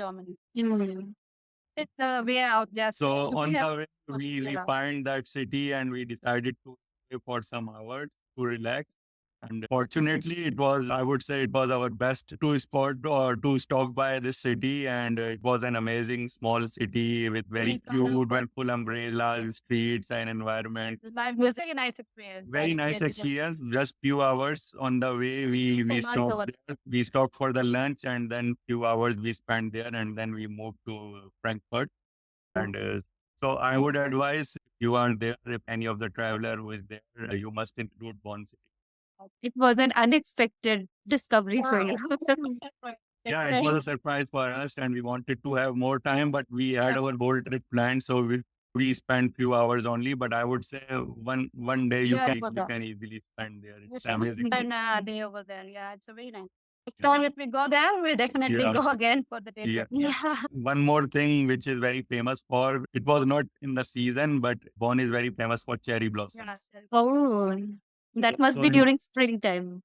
It's the way out there. So on we have- the way we Yeah. find that city and we decided to stay for some hours to relax. And fortunately, it was, I would say, it was our best to spot or to stop by this city. And it was an amazing small city with very cute and full umbrellas, streets, and environment. Life was a very nice experience. Very nice experience. Just few hours on the way, we stopped there. We stopped for the lunch, and then few hours we spent there, and then we moved to Frankfurt. And so I would advise if you are there, if any of the traveler who is there, you must include Bonn city. It was an unexpected discovery for you. Yeah, it was a surprise for us, and we wanted to have more time, but we had our whole trip planned, so we spent few hours only. But I would say one day you can easily spend there. It's amazing. Spend a day over there. Yeah, it's a very nice. Next time if we go there, we definitely Yeah. go again for the day Yeah. trip. Yeah. One more thing which is very famous for, it was not in the season, but Bonn is very famous for cherry blossoms. Oh, that must be So- during springtime.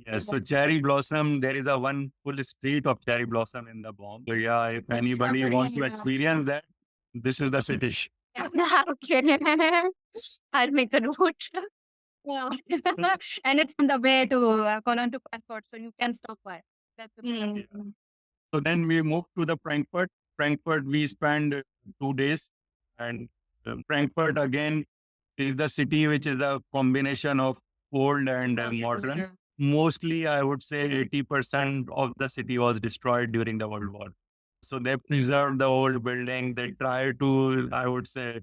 Yes, so cherry blossom, there is a one full street of cherry blossom in the Bonn. So yeah, if anybody wants to experience that, this is the city. Okay. I'll make a note. Yeah. And it's on the way to Cologne to Frankfurt, so you can stop by. That's the Mm. So then we moved to the Frankfurt. Frankfurt, we spent 2 days, and Frankfurt again is the city which is a combination of old and modern. Mostly, I would say 80% of the city was destroyed during the World War. So they preserved the old building. They try to, I would say,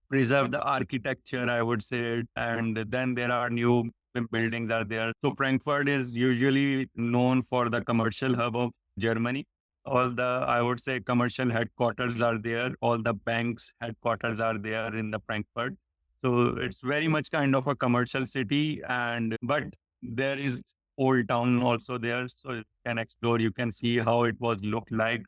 preserve the architecture, I would say. And then there are new buildings are there. So Frankfurt is usually known for the commercial hub of Germany. All the, I would say, commercial headquarters are there. All the banks headquarters are there in the Frankfurt. So it's very much kind of a commercial city. But there is old town also there. So you can explore, you can see how it was looked like.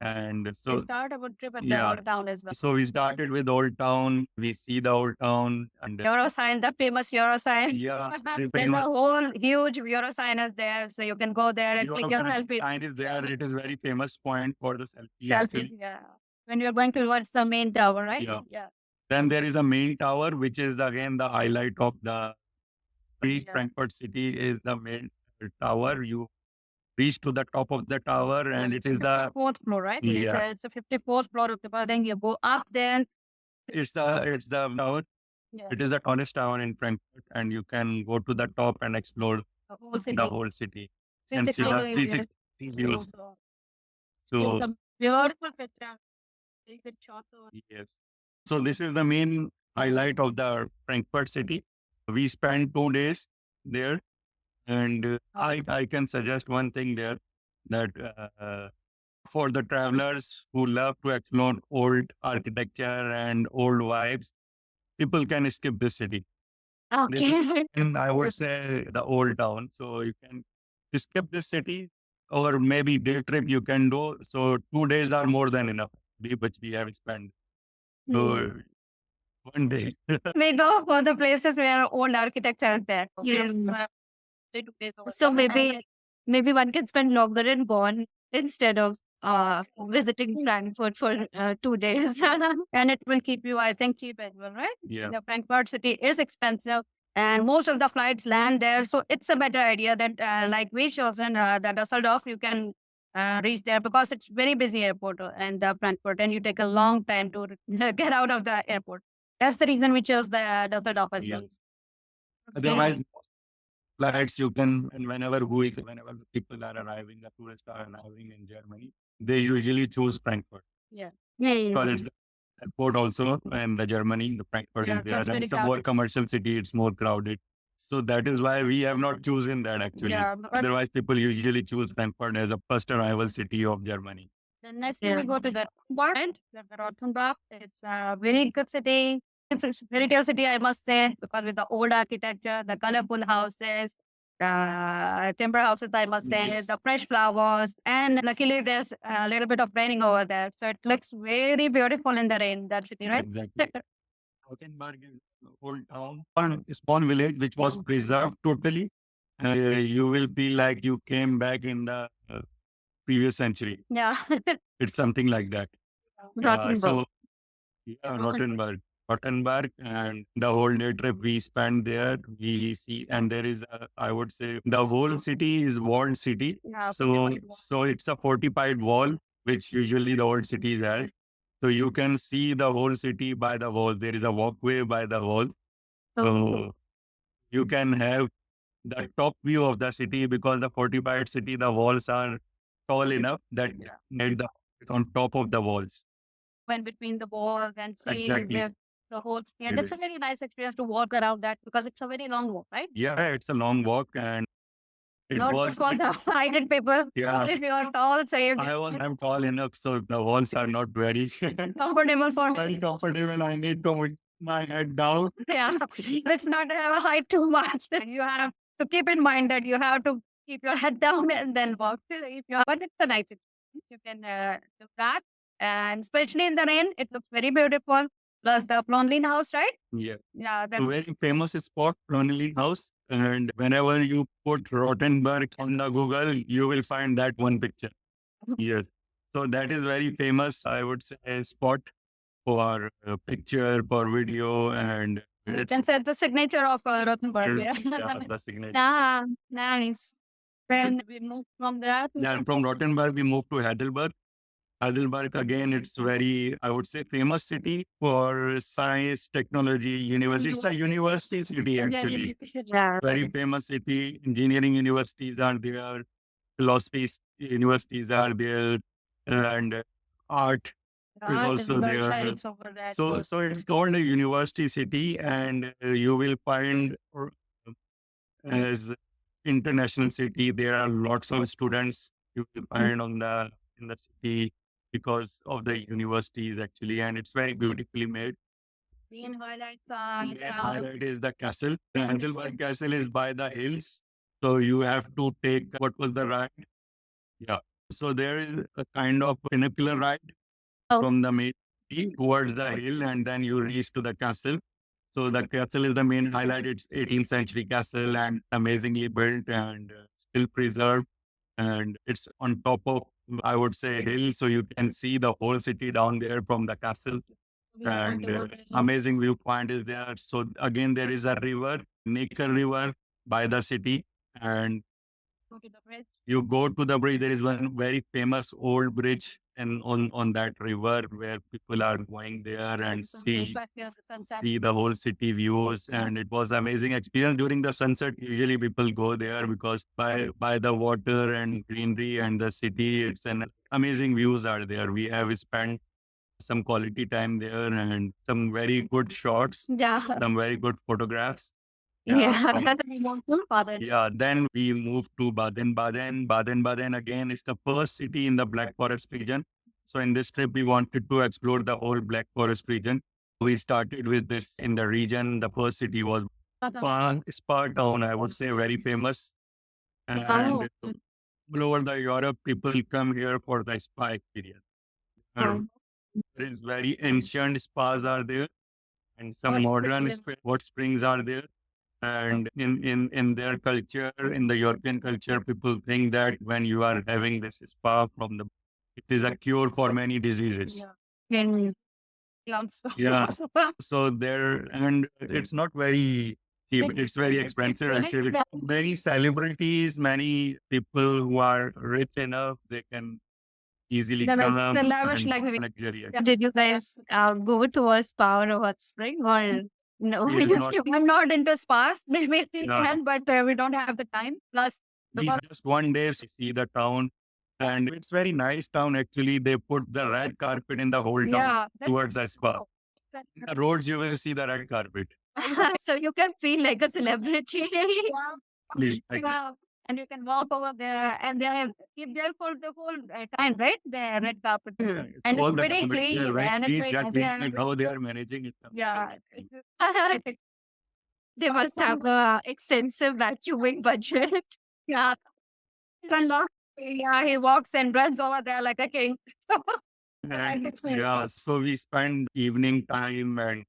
And We so start our trip at yeah. the old town as well. so we started with Old Town. We see the Old Town, and Euro sign, the famous Euro sign. yeah, There's a whole huge Euro sign is there, so you can go there and click your selfie. sign is there. It is very famous point for the selfie. Selfies, Actually. yeah. When you're going towards the main tower, right? Yeah. Then there is a main tower, which is again the highlight of the Yeah. Frankfurt city. Is the main tower. You reach to the top of the tower, and it is the fourth floor, right? Yeah. It's a 54th floor of the building. You go up there. it's the tower. Yeah. It is the tallest tower in Frankfurt, and you can go to the top and explore The whole city. the whole city and see the 360 360 views. It's So a beautiful picture. Very good shot. yes. So this is the main highlight of the Frankfurt city. We spent 2 days there, and I can suggest one thing there that for the travelers who love to explore old architecture and old vibes, people can skip this city. Okay. And I would say the old town. So you can skip this city, or maybe day trip you can do. So 2 days are more than enough, which we have spent. So one day. We go for the places where old architecture is there. Yes. 3 to 4 days over So there. maybe one can spend longer in Bonn instead of visiting Frankfurt for 2 days. And it will keep you, I think, cheap as well, right? Yeah. The Frankfurt city is expensive and most of the flights land there. So it's a better idea that like we chosen the Dusseldorf, you can reach there because it's very busy airport and Frankfurt and you take a long time to get out of the airport. That's the reason we chose the Dusseldorf as well. Yes. Otherwise, flights you can, and whenever the people are arriving, the tourists are arriving in Germany, they usually choose Frankfurt. Yeah. Because it's the airport also, and the Germany, the Frankfurt Yeah, is there. it's very And it's a more commercial city, it's more crowded. So that is why we have not chosen that actually. Yeah, but Otherwise, people usually choose Frankfurt as a first arrival city of Germany. the next Yeah. we go to the Rottenburg. The Rottenburg. It's a very good city. It's a retail city, I must say, because with the old architecture, the colorful houses, the timber houses, I must say, Yes. the fresh flowers, and luckily there's a little bit of raining over there, so it looks very beautiful in the rain. That city, right? Exactly. Rothenburg is an old town, one small village which was preserved totally. You will feel like you came back in the previous century. Yeah. It's something like that. Rothenburg. Yeah, Rothenburg. Rottenberg, and the whole day trip we spent there. We see, and there is, I would say, the whole city is walled city. Yeah, So it's a fortified wall, which usually the old cities have. So you can see the whole city by the walls. There is a walkway by the walls. So you can have the top view of the city because the fortified city, the walls are tall enough that made the on top of the walls. went between the walls and see Exactly. the whole thing. And it's a very nice experience to walk around that because it's a very long walk, right? Yeah, it's a long walk and it Not was. for the heighted people. Yeah. If you are tall, so you're I'm tall enough, so the walls are not very comfortable for very comfortable. I need to put my head down. yeah. Let's not have a height too much. You have to keep in mind that you have to keep your head down and then walk. If you but it's a nice experience. You can do that. And especially in the rain, it looks very beautiful. Plus the Plonlin house, right? Yeah. Yeah, A very famous spot, Ronelli House. And whenever you put Rottenberg on the Google, you will find that one picture. Yes. So that is very famous, I would say, spot for picture, for video, and you it's can say the signature of Rothenberg. Yeah. the signature. Yeah, nice. Then we move from there. Then from Rottenberg, we moved to Heidelberg. Heidelberg, again, it's very, I would say, famous city for science, technology, university. It's a university city, actually. Yeah. Very famous city. Engineering universities are there, philosophy universities are there, and art is also there. So it's called a university city, and you will find as international city, there are lots of students you will find on the in the city because of the universities actually, and it's very beautifully made. Main highlights Main highlight is the castle. The Heidelberg Castle is by the hills, so you have to take what was the ride? Yeah. So there is a kind of funicular ride Oh. from the main city towards the hill, and then you reach to the castle. So the castle is the main highlight. It's 18th century castle and amazingly built and still preserved. And it's on top of, I would say, hill, so you can see the whole city down there from the castle. And amazing viewpoint is there. So again, there is a river, Neckar River, by the city, and go to the bridge. you go to the bridge. There is one very famous old bridge, and on that river where people are going there and see the whole city views. And it was amazing experience during the sunset. Usually people go there because by the water and greenery and the city, it's an amazing views are there. We have spent some quality time there and some very good shots, Yeah. some very good photographs. Yeah. Yeah, then we moved to Baden-Baden. Baden-Baden again is the first city in the Black Forest region. So in this trip, we wanted to explore the whole Black Forest region. We started with this in the region. The first city was Spa town, I would say, very famous. And Oh. all over the Europe, people come here for the spa experience. There is very ancient spas are there, and some modern hot springs are there. And in their culture, in the European culture, people think that when you are having this spa it is a cure for many diseases. Yeah. Yeah. So there, and it's not very cheap. It's very expensive actually. Many celebrities, many people who are rich enough, they can easily come The lavish and luxury. luxury. Did you guys go towards power or hot spring or no? We did not. I'm not into spas. Maybe we No. can, but we don't have the time. Plus, We just one day see the town, and it's very nice town actually. They put the red carpet in the whole town yeah, towards the spa. The roads you will see the red carpet. So you can feel like a celebrity. Please, wow. And you can walk over there, and they keep there for the whole time, right? The red carpet. It's And all it's the very carpet clean, there, right? and it's Clean, very- yeah, clean, yeah. and how they are managing it. Yeah. They must have a extensive vacuuming budget. Yeah. Yeah, he walks and runs over there like a king. And, yeah, so we spend evening time and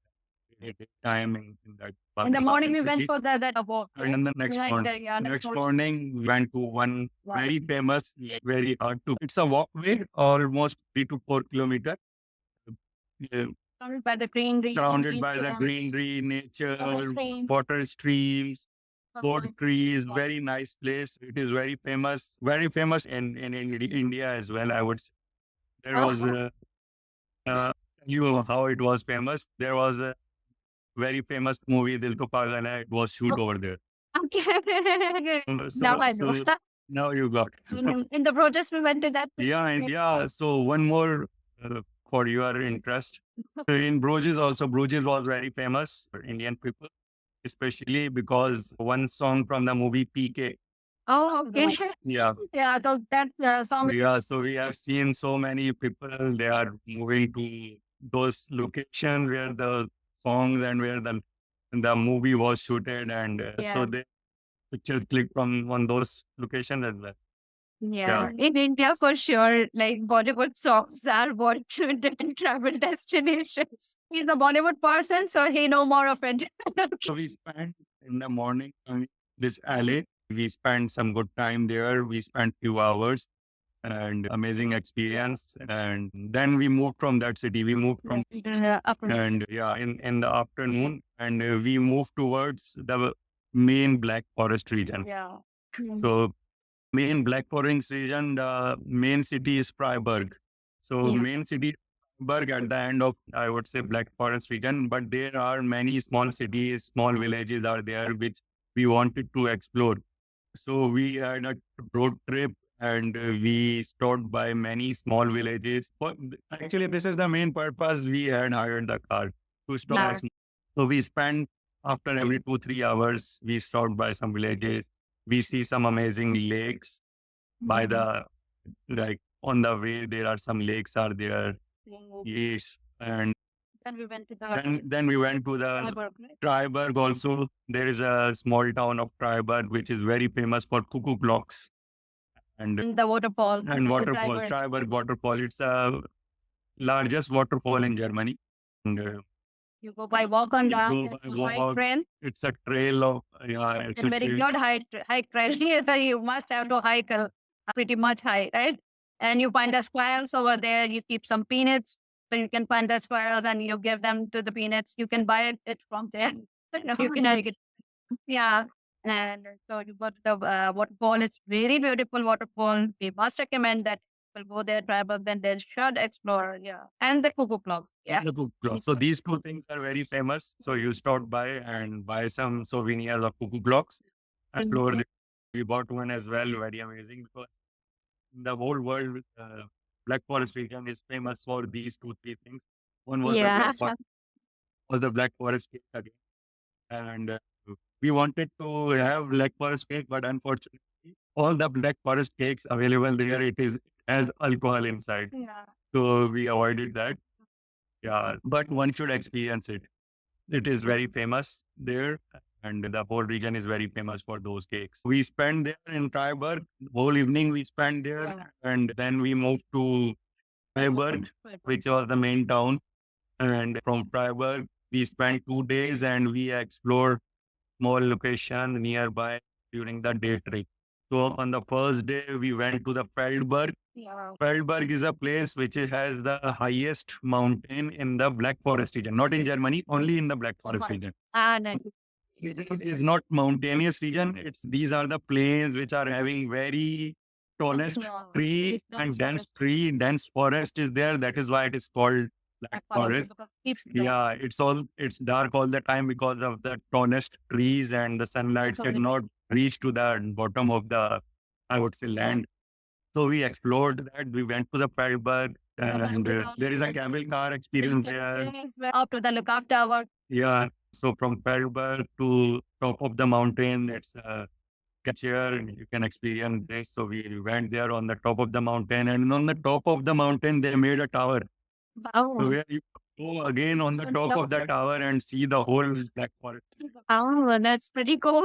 time in that. In the morning, we went city. for that walk. And then the next Like morning, that, yeah, next morning, we went to one Wow. very famous, very hard to. It's a walkway, almost 3 to 4 kilometers. Surrounded by the greenery. surrounded by the greenery, nature, stream. water streams, boat trees. Very nice place. It is very famous in India as well. I would say there was you know how it was famous. There was a very famous movie Dil To Pagal Hai. It was shoot over there. Okay. So, Now I know. so now you got. In the protest, we went to that. Yeah, and yeah. So one more for your interest. In Bruges also, Bruges was very famous for Indian people, especially because one song from the movie PK. Oh, okay. Yeah. Yeah, so that song. Yeah, so we have seen so many people, they are moving to those locations where the songs and where the movie was shooted. And so Yeah. the pictures clicked from on those locations as well. Yeah. In India, for sure, like Bollywood songs are what different travel destinations. He's a Bollywood person, so he know more of it. So we spent in the morning on this alley. We spent some good time there. We spent few hours and amazing experience. And then we moved from that city. We moved from and yeah, in the afternoon, and we moved towards the main Black Forest region. Yeah. So main Black Forest region, the main city is Freiburg. So Yeah. main city Freiburg at the end of, I would say, Black Forest region, but there are many small cities, small villages are there which we wanted to explore. So we had a road trip and we stopped by many small villages. But actually, this is the main purpose. We had hired the car to stop. Yeah. So we spent after every 2-3 hours, we stopped by some villages. We see some amazing lakes by the, like on the way, there are some lakes are there. Yes. And Then we went to the then we went to the Freiburg, right? Freiburg also. There is a small town of Freiburg, which is very famous for cuckoo clocks and And the waterfall. waterfall. Freiburg. Freiburg waterfall. It's the largest waterfall in Germany. And You go by walk on You go the by hike walk. trail. it's a trail of, it's It's a very trail. good hike trail. You must have to hike pretty much high, right? And you find the squirrels over there. You keep some peanuts. So you can find the squirrels and you give them to the peanuts. You can buy it from there. You can take it. Yeah. And so you go to the waterfall. It's very beautiful waterfall. We must recommend that people go there, travel, then they should explore. Yeah. And the cuckoo clocks. Yeah. The cuckoo clock. So these two things are very famous. So you stop by and buy some souvenirs of cuckoo clocks. Explore. We bought one as well. Very amazing because the whole world, Black Forest region is famous for these 2-3 things. One was Yeah. the Black Forest cake again, and we wanted to have Black Forest cake, but unfortunately, all the Black Forest cakes available there, it has alcohol inside, Yeah. so we avoided that. Yeah, but one should experience it. It is very famous there, and the whole region is very famous for those cakes. We spent there in Freiburg. Whole evening we spent there, Yeah. and then we moved to Freiburg, which was the main town. And from Freiburg, we spent 2 days and we explored small location nearby during the day trip. So on the first day, we went to the Feldberg. Yeah. Feldberg is a place which has the highest mountain in the Black Forest region, not in Germany, only in the Black Forest Okay. region. And It is not mountainous region. These are the plains which are having very tallest tree and dense forest is there. That is why it is called Black Forest. Yeah, it's dark all the time because of the tallest trees and the sunlight That's cannot reach to the bottom of the, I would say, land. So we explored that. We went to the Freiburg and there is a camel car experience there. Up to the lookout tower. Yeah. So from Freiburg to top of the mountain, it's a chair and you can experience this. So we went there on the top of the mountain, and on the top of the mountain, they made a tower. So oh, where you go again on the top of the tower and see the whole Black Forest. oh, that's pretty cool.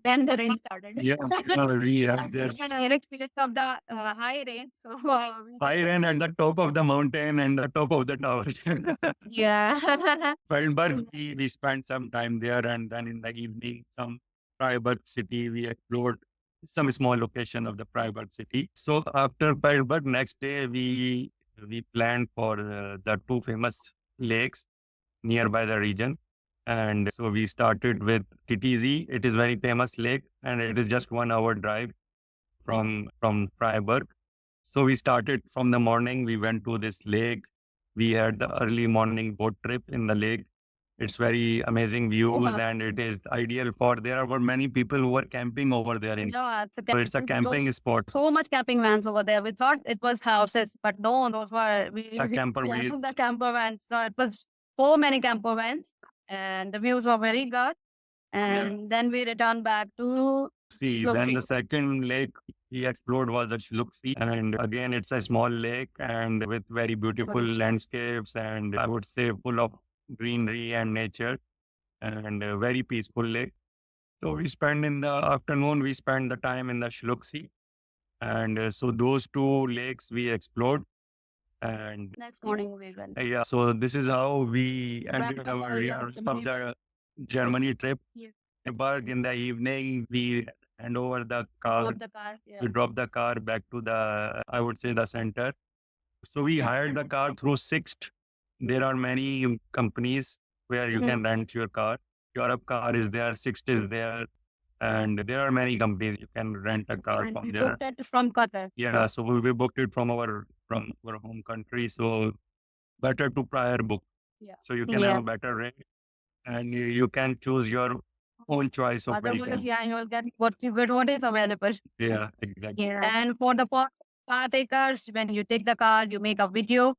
Then the rain started. Yeah, we have there And experience of the high rain. So high rain at the top of the mountain and the top of the tower. Yeah. Freiburg, we spent some time there, and then in the evening, some Freiburg city, we explored some small location of the Freiburg city. So after Freiburg, next day we planned for the two famous lakes nearby the region. And so we started with TTZ. It is very famous lake, and it is just 1 hour drive from Freiburg. So we started from the morning. We went to this lake. We had the early morning boat trip in the lake. It's very amazing views, and it is ideal for. There were many people who were camping over there. Yeah, So it's a camping spot. so much camping vans over there. We thought it was houses, but no, those were A camper yeah, wheel. the camper vans. So it was so many camper vans, and the views were very good. And then we returned back to See, then the second lake he explored was the Shluxi. And again, it's a small lake and with very beautiful landscapes, and I would say full of greenery and nature, and a very peaceful lake. So we spend in the afternoon, we spend the time in the Shluxi. And so those two lakes we explored. And next morning we went. yeah, so this is how we ended Wrapped up our our year Germany of the Germany trip. Yeah. But in the evening, we hand over the car. Drove the car. Yeah. We drop the car back to the, I would say, the center. So we hired the car through Sixt. There are many companies where you can rent your car. Europe car is there, Sixt is there, and there are many companies you can rent a car And from we there. booked it from Qatar. Yeah, so we booked it from our home country. So better to prior book. Yeah. So you can have a better rate, and you can choose your own choice of Otherwise, vehicle. yeah, you will get what is available. Yeah, exactly. And for the car takers, when you take the car, you make a video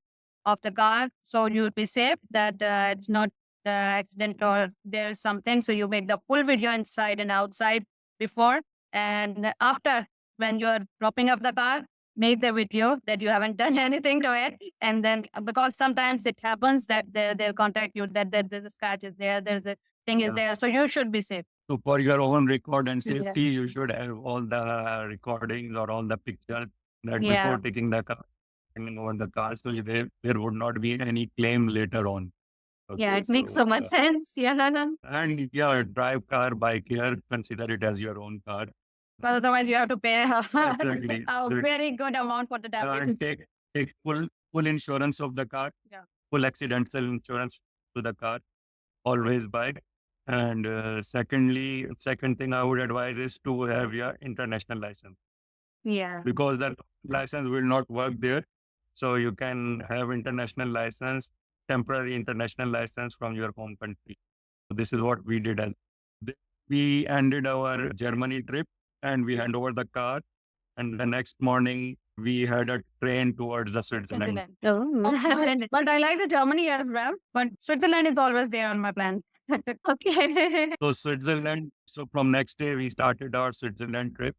of the car, so you'll be safe that it's not the accident or there's something. So you make the full video inside and outside before and after. When you're dropping off the car, make the video that you haven't done anything to it, and then because sometimes it happens that they'll contact you that there's a scratch is there, there's a thing is there, so you should be safe. So for your own record and Yeah. safety, you should have all the recordings or all the pictures that Yeah. before taking the car, handing over the car, so there would not be any claim later on. Yeah, Okay, it makes so much sense. Yeah, And yeah, drive car by care, consider it as your own car. but otherwise you have to pay Exactly. a very good amount for the damage. And take full insurance of the car, Yeah. full accidental insurance to the car, always buy. And second thing I would advise is to have your international license, Yeah. because that license will not work there. So you can have international license, temporary international license from your home country. So this is what we did. We ended our Germany trip and we hand over the car. And the next morning we had a train towards the Switzerland. But I like the Germany as well. But Switzerland is always there on my plan. Okay. So Switzerland. So from next day we started our Switzerland trip.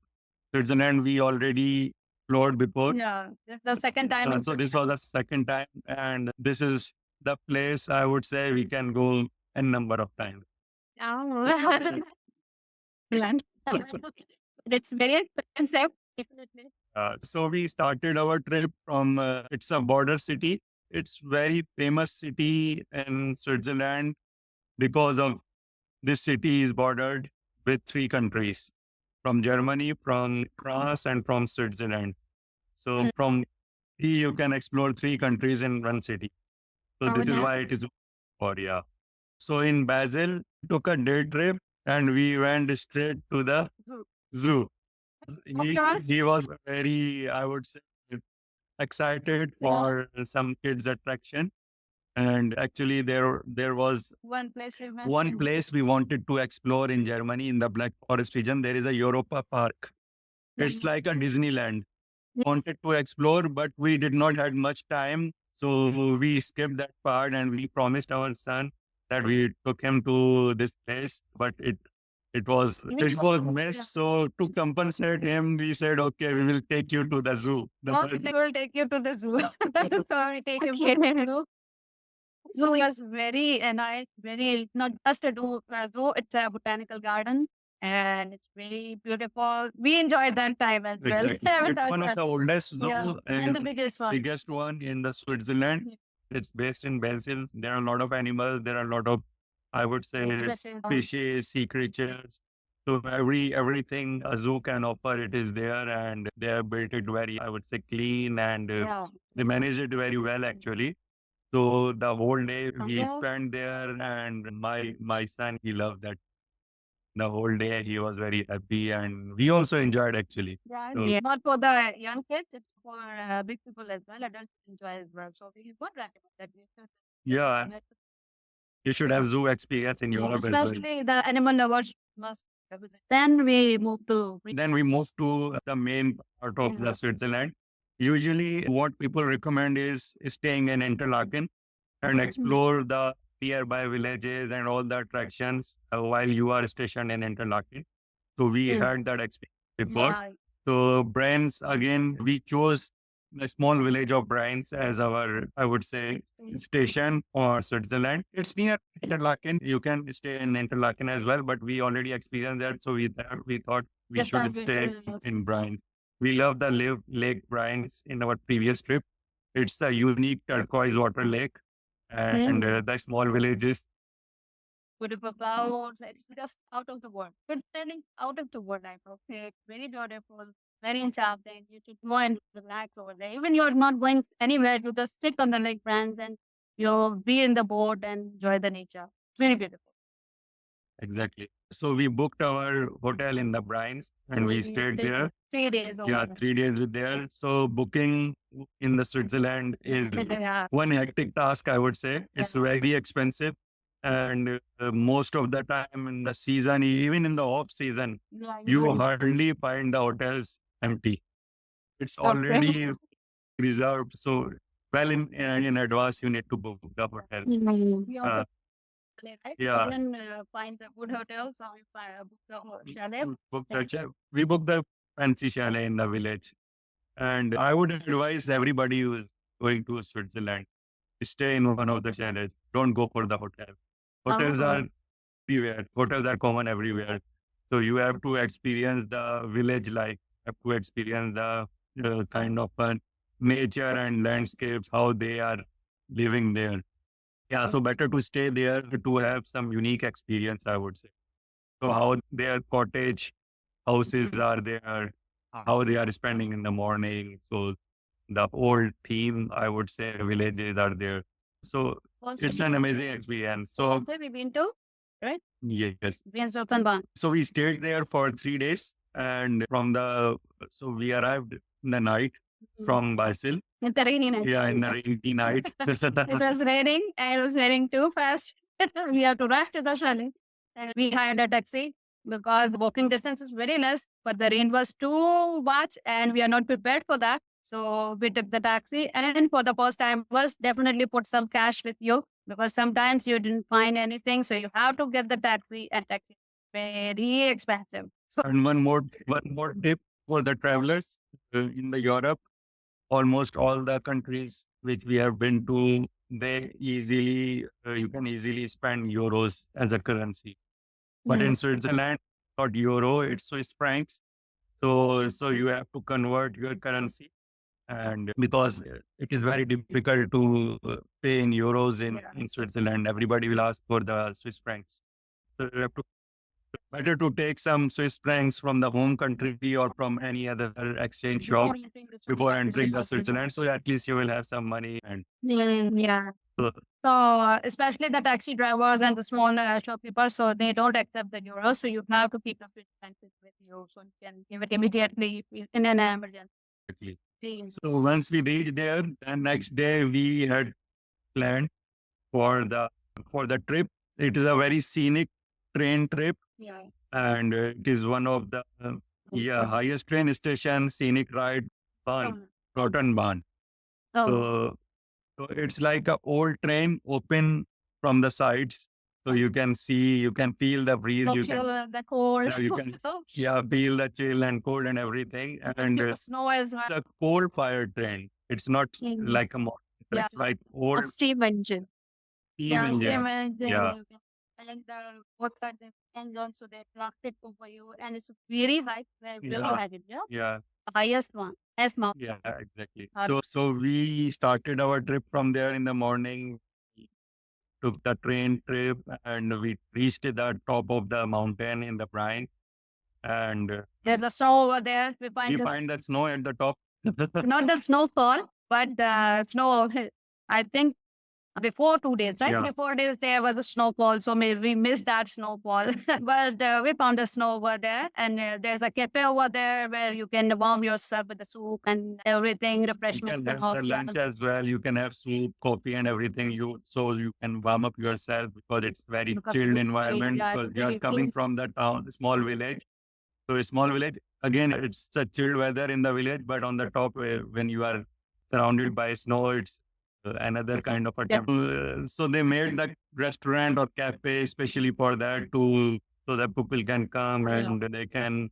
Switzerland we already explored before. Yeah, this is the second time. So this was the second time, and this is the place I would say we can go a number of times. Oh. It's very expensive. Definitely. So we started our trip from, it's a border city. It's very famous city in Switzerland because of this city is bordered with 3 countries, from Germany, from France, and from Switzerland. So from here you can explore 3 countries in one city. So this is why it is yeah. So in Basel, took a day trip and we went straight to the zoo. He was very, I would say, excited for some kids attraction. And actually there was One place we went. one place we wanted to explore in Germany, in the Black Forest region. There is a Europa Park. It's like a Disneyland. Wanted to explore, but we did not have much time. So we skipped that part and we promised our son that we took him to this place, but it was missed. So to compensate him, we said, okay, we will take you to the zoo. They will take you to the zoo. So we take you to the zoo. Zoo was very nice, very not just a zoo, it's a botanical garden. And it's very beautiful. We enjoyed that time as well. Exactly. It's one of the oldest zoo and the biggest one. biggest one in the Switzerland. Yeah. It's based in Belgium. There are a lot of animals. There are a lot of, I would say, species, sea creatures. So everything a zoo can offer, it is there, and they have built it very, I would say, clean, and they manage it very well actually. So the whole day we Okay. spent there, and my son, he loved that. The whole day he was very happy, and we also enjoyed actually. Yeah, So Yeah. not for the young kids, it's for big people as well. Adults enjoy as well. So we would recommend that we should. yeah, you should have zoo experience in Yeah, Europe as well. especially the animal lovers must visit. Then we move to Then we move to the main part of the Switzerland. Usually, what people recommend is staying in Interlaken and explore the nearby villages and all the attractions while you are stationed in Interlaken. So we had that experience before. yeah, So Brands, again, we chose the small village of Brands as our, I would say, station for Switzerland. It's near Interlaken. You can stay in Interlaken as well, but we already experienced that. So we thought we Just should as we stay should. in Brands. We love the Lake Brands in our previous trip. It's a unique turquoise water lake, and the small villages. Beautiful clouds. It's just out of the world. Good feelings out of the world, I would say. Very beautiful, very enchanting. You should go and relax over there. Even you're not going anywhere, you just sit on the lake branch and you'll be in the boat and enjoy the nature. Very beautiful. Exactly. So we booked our hotel in the Brines and we stayed there. 3 days over Yeah, there. 3 days with there. So booking in the Switzerland is Yeah. one hectic task, I would say. It's very expensive. And most of the time in the season, even in the off season, you hardly find the hotels empty. It's already reserved. So well in advance, you need to book the hotel. We Uh, also right? yeah. Then find the good hotels or book the chalet. We booked the fancy chalet in the village. And I would advise everybody who is going to Switzerland, stay in one of the chalets. Don't go for the hotel. Hotels are everywhere. Hotels are common everywhere. So you have to experience the village life. You have to experience the kind of nature and landscapes, how they are living there. Yeah, so better to stay there to have some unique experience, I would say. So how their cottage houses are there, how they are spending in the morning. So the old theme, I would say, villages are there. So it's an amazing experience. So where we been to? Right? yes. Been to Kanban. So we stayed there for 3 days, and so we arrived in the night from Basel. In the rainy night. Yeah, in the rainy night. It was raining and it was raining too fast. We have to rush to the chalet. And we hired a taxi because walking distance is very less, but the rain was too much and we are not prepared for that. So we took the taxi, and for the first time was definitely put some cash with you because sometimes you didn't find anything. So you have to get the taxi, and taxi is very expensive. So And one more tip for the travelers in the Europe, almost all the countries which we have been to, they easily you can easily spend euros as a currency. But in Switzerland, not euro, it's Swiss francs. So you have to convert your currency, and because it is very difficult to pay in euros in Switzerland, everybody will ask for the Swiss francs. So you have to better to take some Swiss francs from the home country or from any other exchange shop before entering the Switzerland. So at least you will have some money. And yeah. so, So especially the taxi drivers and the small shopkeepers, so they don't accept the euro. So you have to keep the Swiss francs with you, so you can give it immediately in an emergency. so once we reached there, then next day we had planned for the trip. It is a very scenic train trip, Yeah. and it is one of the highest train station scenic ride, Rotterdam. Oh, So it's like a old train open from the sides. So you can feel the breeze. You feel can, the cold. yeah, you can So feel the chill and cold and everything. And the snow as well. it's a coal fired train. It's not like a modern train. Yeah. It's like A old steam engine. steam Yeah, engine. steam engine. Yeah. And the what are the engine, so they trucked it over you, and it's very high. Very Yeah. high, yeah. Yeah. Highest one. S mount. Yeah, exactly. So we started our trip from there in the morning, took the train trip, and we reached the top of the mountain in the Brine. And There's a snow over there. We we find find that snow at the top. not the snowfall, but the snow. I think before 2 days, right? Yeah. Before days, there was a snowfall. So maybe we missed that snowfall. But we found the snow over there. And there's a cafe over there where you can warm yourself with the soup and everything, You refreshments can and have hot the lunch as well. You can have soup, coffee, and everything. You can warm up yourself because it's very because chilled it's environment. yeah, Because it's you are very coming cool. from the town, small village. So a small village again, it's a chilled weather in the village, but on the top, when you are surrounded by snow, it's another kind of a Yeah. so they made the restaurant or cafe especially for that to so that people can come and they can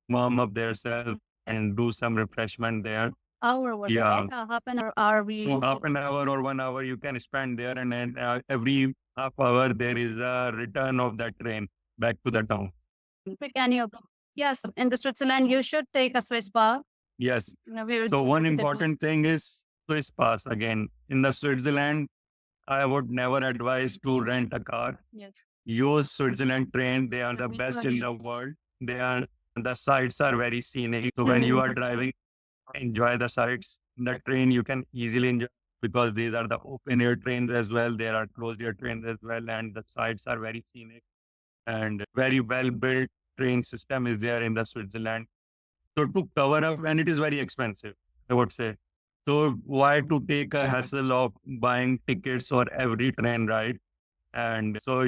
warm up themselves and do some refreshment there. Hour over there, Yeah. right? Half an hour are we? So half an hour or 1 hour you can spend there, and then every half hour there is a return of the train back to the town. Can you? Yes, in the Switzerland, you should take a Swiss bar. Yes. We will So one visit it. important thing is Swiss pass. Again, in the Switzerland, I would never advise to rent a car. Yes. Use Switzerland train. They are Yeah, the we best will. in the world. The sites are very scenic. So when you are driving, enjoy the sights. The train you can easily enjoy because these are the open air trains as well. There are closed air trains as well, and the sites are very scenic and very well built train system is there in the Switzerland. So to cover up, and it is very expensive, I would say. So why to take a hassle of buying tickets for every train ride? And so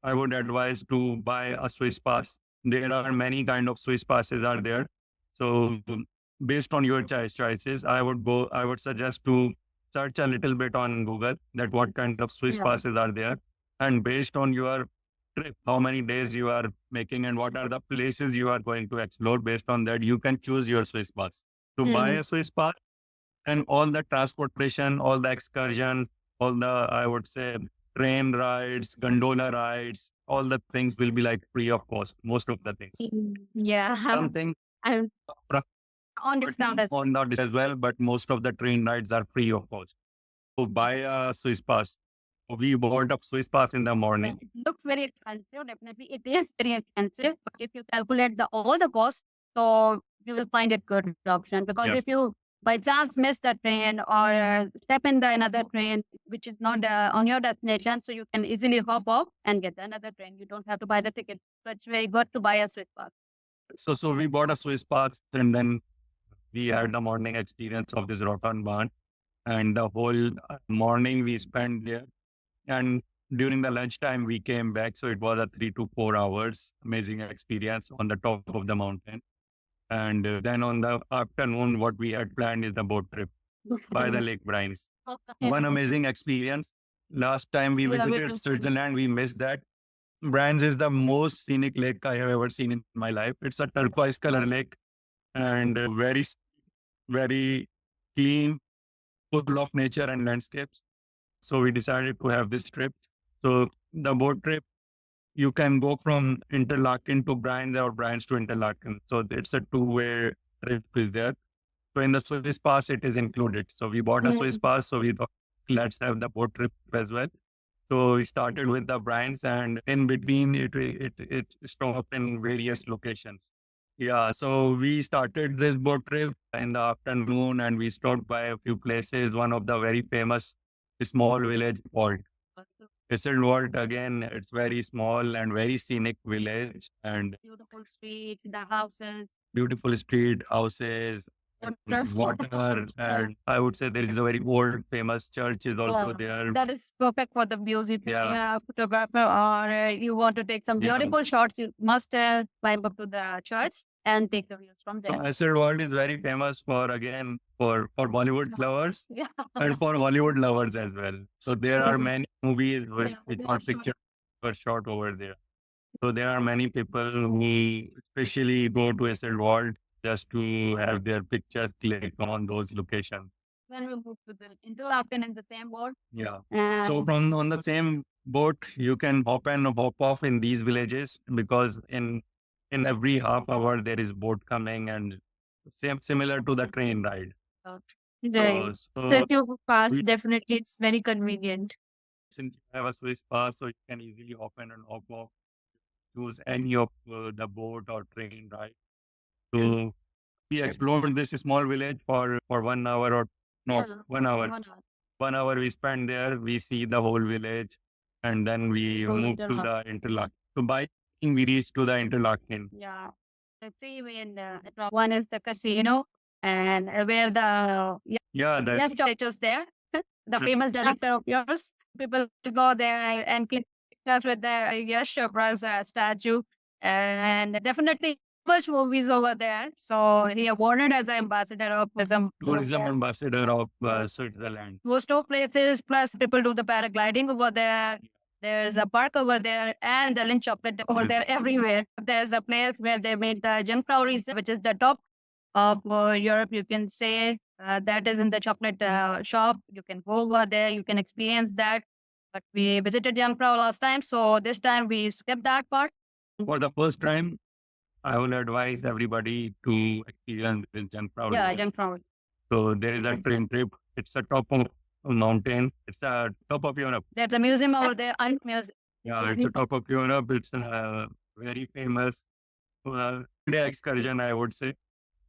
I would advise to buy a Swiss pass. There are many kind of Swiss passes are there. So based on your choices, I would suggest to search a little bit on Google that what kind of Swiss Yeah. passes are there. And based on your trip, how many days you are making and what are the places you are going to explore, based on that, you can choose your Swiss pass. To buy a Swiss pass and all the transportation, all the excursions, all the, I would say, train rides, gondola rides, all the things will be like free of cost, most of the things. Yeah. Something I'm On discount as on that as well, but most of the train rides are free of cost. So buy a Swiss pass. We bought a Swiss pass in the morning. It looks very expensive. Definitely, it is very expensive. But if you calculate all the costs, so you will find it good option. Because Yeah. if you by chance miss the train or step in the another train which is not on your destination, so you can easily hop off and get another train. You don't have to buy the ticket. So it's very good to buy a Swiss pass. So we bought a Swiss pass and then we had the morning experience of this Rotten barn. And the whole morning we spent there. And during the lunchtime, we came back. So it was a 3 to 4 hours amazing experience on the top of the mountain. And then on the afternoon, what we had planned is the boat trip by the Lake Brines. One amazing experience. Last time we Yeah, we visited too. Switzerland, we missed that. Brines is the most scenic lake I have ever seen in my life. It's a turquoise color lake and very clean, full of nature and landscapes. So we decided to have this trip. So the boat trip, you can go from Interlaken to Brines or Brines to Interlaken. So it's a two-way trip is there. So in the Swiss pass, it is included. So we bought a Swiss pass. So we thought, let's have the boat trip as well. So we started with the Brines and in between it stopped in various locations. Yeah, so we started this boat trip in the afternoon and we stopped by a few places. One of the very famous small village called Isselwald. Again, it's very small and very scenic village and Beautiful streets, the houses. beautiful street, houses, water. And I would say there is a very old famous church is also Wow. there. That is perfect for the views. If Yeah. you're a photographer or you want to take some Yeah. beautiful shots, you must climb up to the church and take the views from So there. Isselwald is very famous for again for Bollywood lovers Yeah. and for Hollywood lovers as well. So there are many movies which Yeah, are that's true. pictures were shot over there. So there are many people who especially go to Isselwald just to have their pictures clicked on those locations. Then we move to the Interlaken in the same boat. Yeah. And So from on the same boat, you can hop and hop off in these villages because in every half hour there is boat coming and similar to the train ride. right. So So if you pass, we- definitely it's very convenient. since you have a Swiss pass, so you can easily hop in and hop off, choose any of the boat or train ride. So we explored this small village for 1 hour or not yeah, 1 hour. 1 hour. 1 hour we spend there, we see the whole village, and then we Go move to Interlaken. the Interlaken. So by we reach to the Interlaken. Yeah. The three main, one is the casino, and where the Yeah, that yes, statues there. The famous director of yours. People to go there and click pictures with the Yash Chopra's statue, and definitely much movies over there. So he awarded as an ambassador of tourism ambassador of Switzerland. most of places. Plus, people do the paragliding over there. There's a park over there, and the Lindt chocolate over there everywhere. There's a place where they made the Jungfrau Riese, which is the top of Europe, you can say. That is in the chocolate shop. You can go over there, you can experience that. But we visited Jungfrau last time, so this time we skipped that part. For the first time, I will advise everybody to experience this Jungfrau. Yeah, River. Jungfrau. So there is a train trip. It's a top of a mountain. It's a top of Europe. There's a museum over there. Museum. Yeah, it's a top of Europe. It's a very famous day excursion, I would say.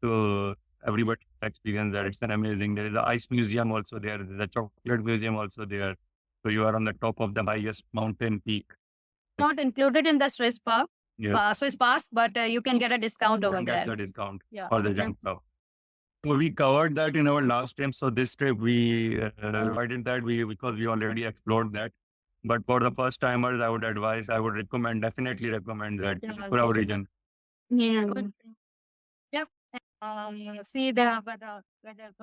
So everybody experience that. It's an amazing. There is an ice museum also there. There's a chocolate museum also there. So you are on the top of the highest mountain peak. Not included in the Swiss park, Yes, Swiss pass, but you can get a discount you over can get there. the discount Yeah. for the jump club. So we covered that in our last trip. So this trip we avoided that because we already explored that. But for the first timers, I would advise, I would recommend, definitely recommend that Yeah, for our region. Yeah. Yep. See the weather.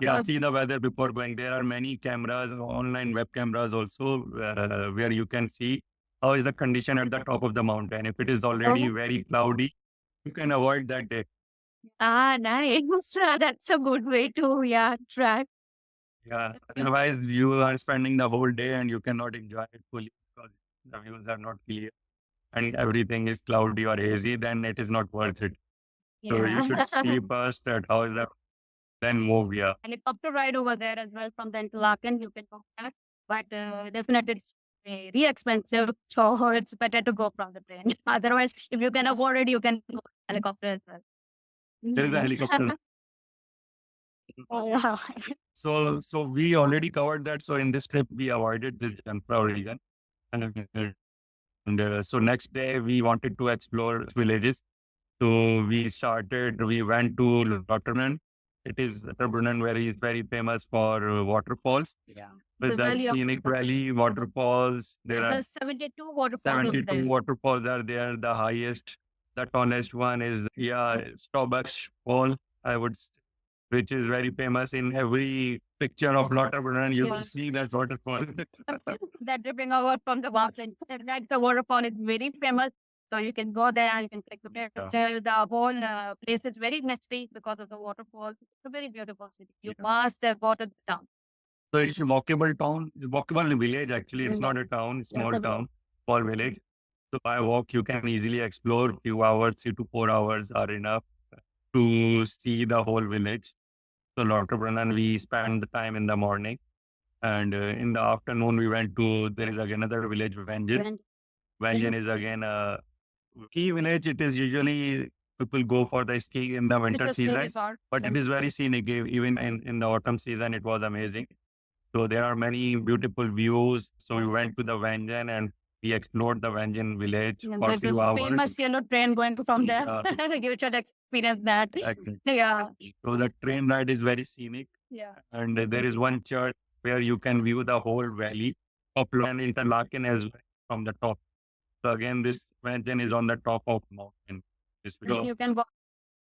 Yeah, see the weather before going. There are many cameras, online web cameras also, where you can see how is the condition at the top of the mountain. If it is already very cloudy, you can avoid that day. Nice. That's a good way to track. Yeah, otherwise you are spending the whole day and you cannot enjoy it fully because the views are not clear and everything is cloudy or hazy, then it is not worth it. So you should see first that how is that, then move, yeah. Helicopter ride over there as well from the Interlaken. You can book that, but definitely it's very expensive. So it's better to go from the train. Otherwise, if you can afford it, you can go helicopter as well. There is a helicopter. Yeah. So we already covered that. So in this trip, we avoided this Jungfrau region. So next day, we wanted to explore villages. So we went to Rotterdam. It is Rotterdam where is very famous for waterfalls. Yeah. With The the valley of- scenic valley, waterfalls. There are There's 72 waterfalls. over 72 there. waterfalls are there. The highest, the tallest one is, Staubbach Fall, I would say, which is very famous in every picture of Rotterdam. You Yeah. will see that waterfall. That dripping over from the mountain. And that the waterfall is very famous. So you can go there, you can take the picture. The whole place is very mystery because of the waterfalls. It's a very beautiful city. You Yeah. must go to the town. So it's a walkable town, walkable village actually. It's Mhm. not a town, it's Yeah, small the town, small village. So by walk, you can easily explore. Few hours, 3 to 4 hours are enough to see the whole village. So Rotterdam, we spent the time in the morning. And in the afternoon, we went to, there is again another village, Vengen. And Vengen is again a ski village. It is usually people go for the ski in the it's winter a ski season, resort. but it is very scenic. Even in the autumn season, it was amazing. So there are many beautiful views. So we went to the Vengen and we explored the Vengen village And for a there's few a hours. famous yellow train going from there. Yeah. You should experience that. Exactly. Yeah. So the train ride is very scenic. Yeah. And there is one church where you can view the whole valley of Interlaken as well from the top. So again, this mountain is on the top of mountain. Then you can go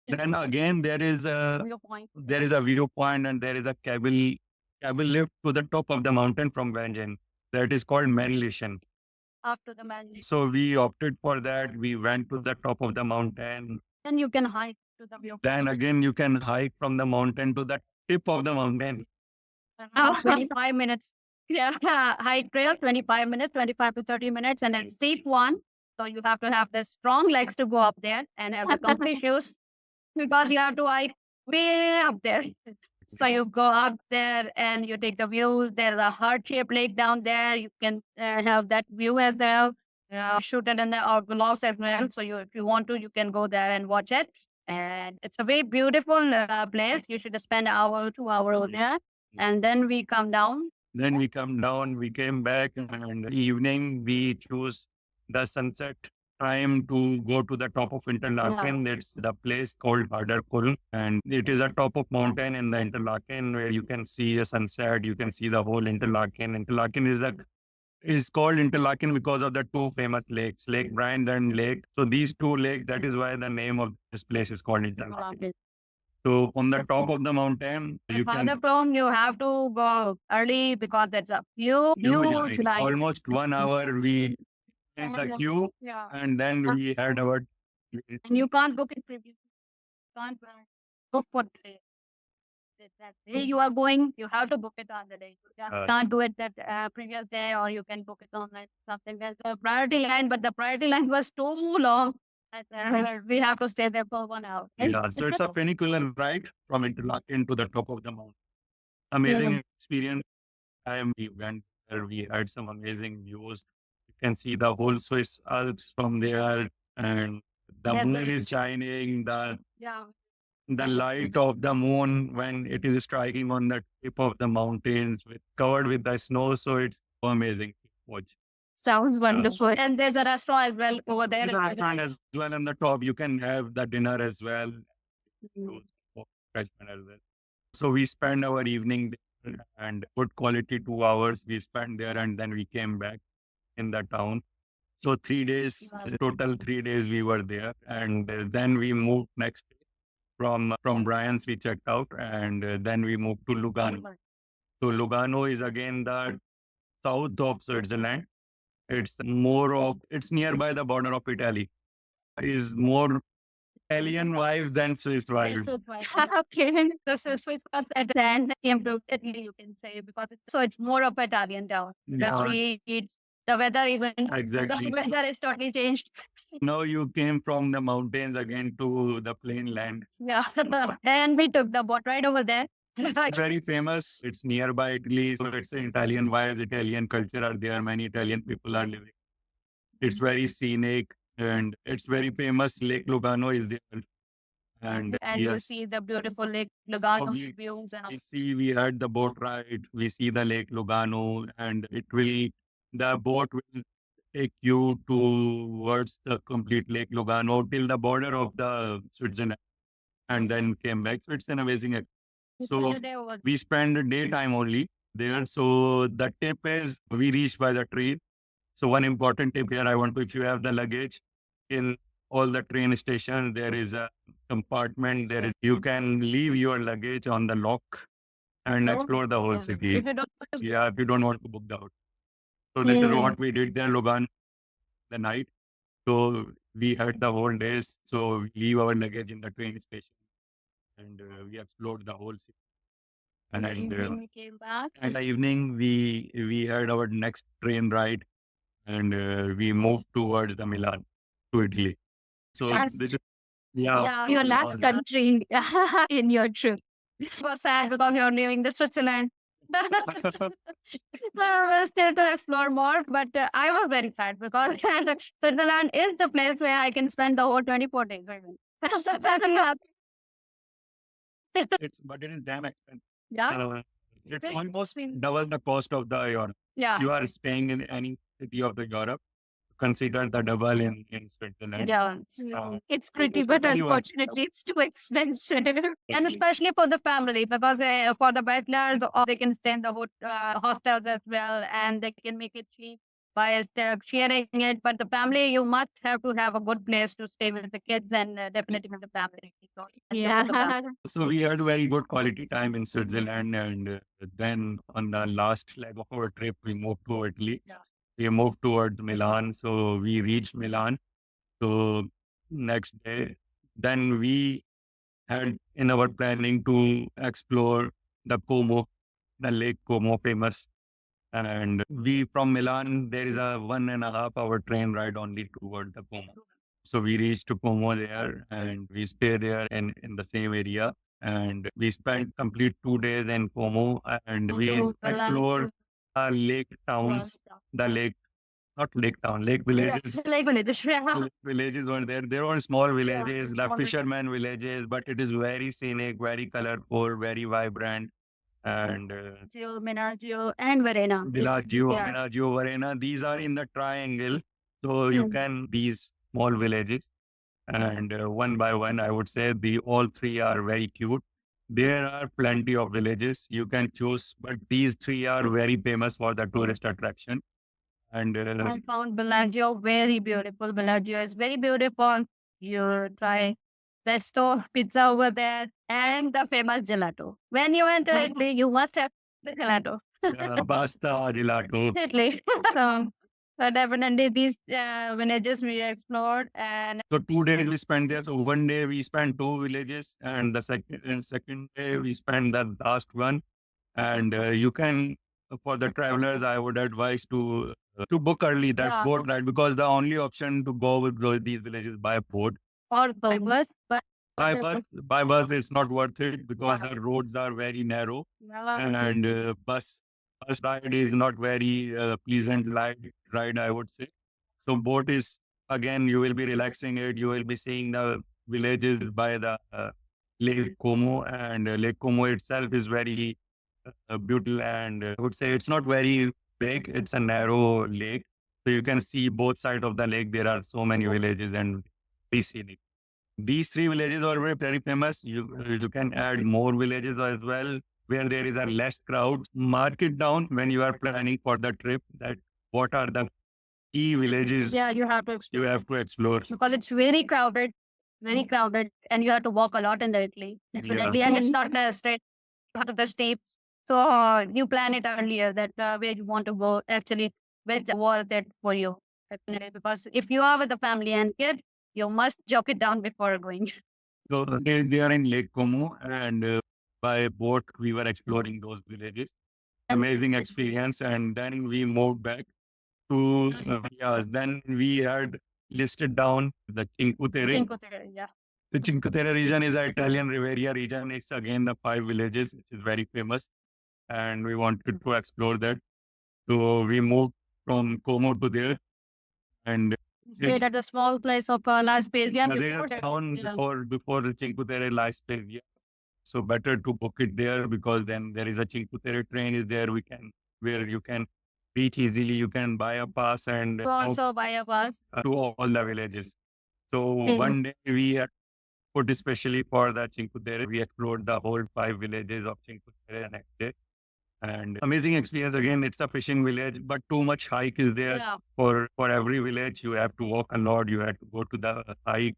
Then again, there is a viewpoint. viewpoint and there is a cable lift to the top of the mountain from Vengen. That is called Marilation. After the man. So we opted for that. We went to the top of the mountain. Then you can hike to the viewpoint. Then again, you can hike from the mountain to the tip of the mountain. 25 minutes. Yeah, hike trail, 25 minutes, 25 to 30 minutes, and then steep one. So you have to have the strong legs to go up there and have the comfy shoes because you have to hike way up there. So you go up there and you take the views. There's a heart-shaped lake down there. You can have that view as well. Shoot it in the gloves as well. So if you want to, you can go there and watch it. And it's a very beautiful place. You should spend an hour or 2 hours over there. And then we come down Then we come down, we came back, and evening we choose the sunset time to go to the top of Interlaken. It's the place called Harderkul, and it is a top of mountain in the Interlaken where you can see a sunset. You can see the whole Interlaken. Interlaken is called Interlaken because of the two famous lakes, Lake Brand and Lake. So these two lakes, that is why the name of this place is called Interlaken. So on the top of the mountain, you For can the prom, you have to go early because it's a huge line. almost 1 hour we in the queue, Yeah. and then we had our And you can't book it previously. Can't book for day. That day you are going, you have to book it on the day. You just can't do it that previous day, or you can book it online. Something there's a priority line, but the priority line was too long. We have to stay there for 1 hour. yeah. So it's a funicular ride from Interlaken to the top of the mountain. Amazing experience. We went there. We had some amazing views. You can see the whole Swiss Alps from there, and the Yeah, moon is shining. Yeah. The light of the moon when it is striking on the tip of the mountains, covered with the snow. So it's amazing to watch. Sounds wonderful. And there's a restaurant as well over there. And as well on the top, you can have the dinner as well. Refreshment as well. So we spend our evening there, and good quality 2 hours we spent there, and then we came back in the town. So 3 days, total 3 days we were there, and then we moved next day from Brian's we checked out, and then we moved to Lugano. So Lugano is again the south of Switzerland. It's nearby the border of Italy. Is more Italian vibes than Swiss vibes. Okay. So Swiss cuts and then came to Italy, you can say, because it's more of Italian town. Yeah. The weather even Exactly. the weather is totally changed. Now you came from the mountains again to the plain land. Yeah. And we took the boat right over there. It's very famous. It's nearby Italy. So it's an Italian vibes, Italian culture are there. Many Italian people are living. It's very scenic, and it's very famous. Lake Lugano is there. And you see the beautiful Lake Lugano views. We had the boat ride. We see the Lake Lugano, and the boat will take you towards the complete Lake Lugano till the border of the Switzerland, and then came back. So it's an amazing experience. So we spend the daytime only there. So the tip is we reach by the train. So one important tip here, if you have the luggage in all the train stations, there is a compartment there. You can leave your luggage on the lock and explore the whole city. If you don't want to book the hotel. So this is what we did there, Logan, the night. So we had the whole days. So we leave our luggage in the train station, and we explored the whole city. And we came back. In the evening, we had our next train ride, and we moved towards the Milan to Italy. So this is your last country in your trip. It was sad because you're leaving the Switzerland. I was still to explore more, but I was very sad because Switzerland is the place where I can spend the whole 24 days. But it is damn expensive. Yeah. It's almost double the cost of the Europe. Yeah. You are staying in any city of the Europe, consider the double in Switzerland. Yeah. It's pretty, but unfortunately, it's too expensive. And especially for the family, because for the bachelors, they can stay in the hostels as well, and they can make it cheap by sharing it. But the family, you must have to have a good place to stay with the kids and definitely with the family. So, Yeah. So we had very good quality time in Switzerland, and then on the last leg of our trip, we moved to Italy. Yeah. We moved towards Milan, so we reached Milan. So next day, then we had in our planning to explore the Como, the Lake Como, famous. And from Milan, there is a 1.5 hour train ride only toward the Como. So we reached to Como there, and we stayed there in the same area. And we spent complete 2 days in Como, and we explored lake towns, lake villages. Lake villages. Villages were there. There were small villages, the fishermen villages, but it is very scenic, very colorful, very vibrant. and Menagio, and Verena. Villaggio, Yeah. Menaggio, Varena. These are in the triangle. So you can these small villages, and one by one, I would say the all three are very cute. There are plenty of villages you can choose, but these three are very famous for the tourist attraction. And I found Bellagio very beautiful. Bellagio is very beautiful. You try pesto pizza over there and the famous gelato. When you enter Italy, you must have the gelato. pasta, gelato. Definitely. so, so definitely these villages we explored and So 2 days we spent there. So one day we spent two villages, and the second day we spent the last one. And you can, for the travelers, I would advise to book early that Yeah. boat ride, because the only option to go with these villages by boat. or the bus, but By bus, it's not worth it because the roads are very narrow, and bus ride is not very pleasant ride, I would say. So boat is, again, you will be relaxing it. You will be seeing the villages by the Lake Como, and Lake Como itself is very beautiful, and I would say it's not very big. It's a narrow lake, so you can see both sides of the lake. There are so many villages and very scenic. These three villages are very famous. You can add more villages as well where there is a less crowd. Mark it down when you are planning for the trip, that what are the key villages yeah, you have to you have to explore. because it's very crowded, and you have to walk a lot in the Italy. Definitely, and it's not straight. You have the steps. So you plan it earlier that where you want to go. Actually, which worth it for you. Definitely, because if you are with the family and kids, you must joke it down before going. So they are in Lake Como, and by boat we were exploring those villages. Amazing experience, and then we moved back to yes. Then we had listed down the Cinque Terre. Cinque Terre, yeah. The Cinque Terre region is an Italian Riviera region. It's again the five villages, which is very famous, and we wanted to explore that. So we moved from Como to there, and Stayed at a small place of La Spezia. there is a town before the Cinque Terre La Spezia. So better to book it there, because then there is a Cinque Terre train is there. Where you can reach easily. You can buy a pass and You also buy a bus. to all the villages. So one day we had put especially for the Cinque Terre, we explored the whole five villages of Cinque Terre next day. And amazing experience. Again, it's a fishing village, but too much hike is there. Yeah. For every village. You have to walk a lot. You have to go to the hike.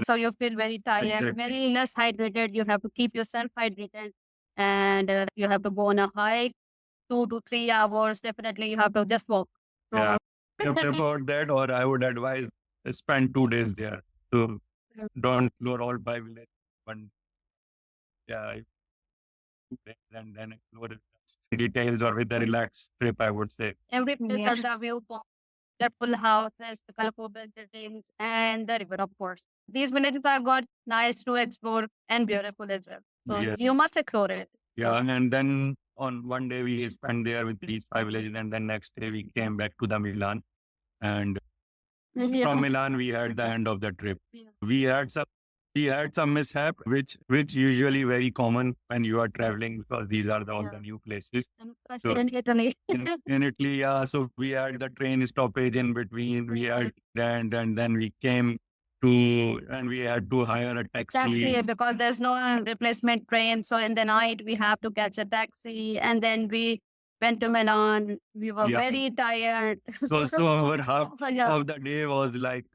So you feel very tired, Exactly. very less hydrated. You have to keep yourself hydrated, and you have to go on a hike, 2 to 3 hours. Definitely, you have to just walk. So, Yeah. About that, or I would advise spend 2 days there. So don't explore all five villages. One, yeah, 2 days and then explore it in details or with a relaxed trip, I would say. every place has a viewpoint, the full houses, the colorful buildings, and the river, of course. These villages are good, nice to explore, and beautiful as well. So Yes. you must explore it. Yeah, and then on one day we spent there with these five villages, and then next day we came back to the Milan, and from Milan we had the end of the trip. Yeah. We had some mishap, which usually very common when you are traveling, because these are all the new places. So- in Italy. In Italy, yeah. So we had the train stoppage in between. We had and then we came to, and we had to hire a taxi. Taxi, because there's no replacement train. So in the night we have to catch a taxi, and then we went to Milan. We were Yeah. very tired. So our half Yeah. of the day was like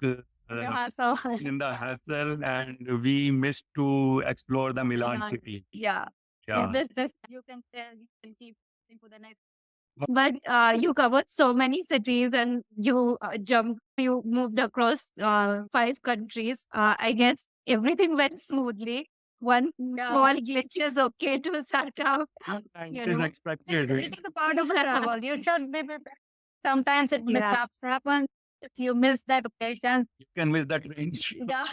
Yeah, so in the hassle, and we missed to explore the Milan Milan. city. yeah. Yeah. This you can tell, you can keep for the next. But you covered so many cities and you moved across 5 countries. I guess everything went smoothly. One Yeah. small glitch is okay to start out. And You it is know, expected. It is a part of travel. You should be prepared. Sometimes it Yeah. mishaps happen. If you miss that occasion, You can miss the train. Yeah.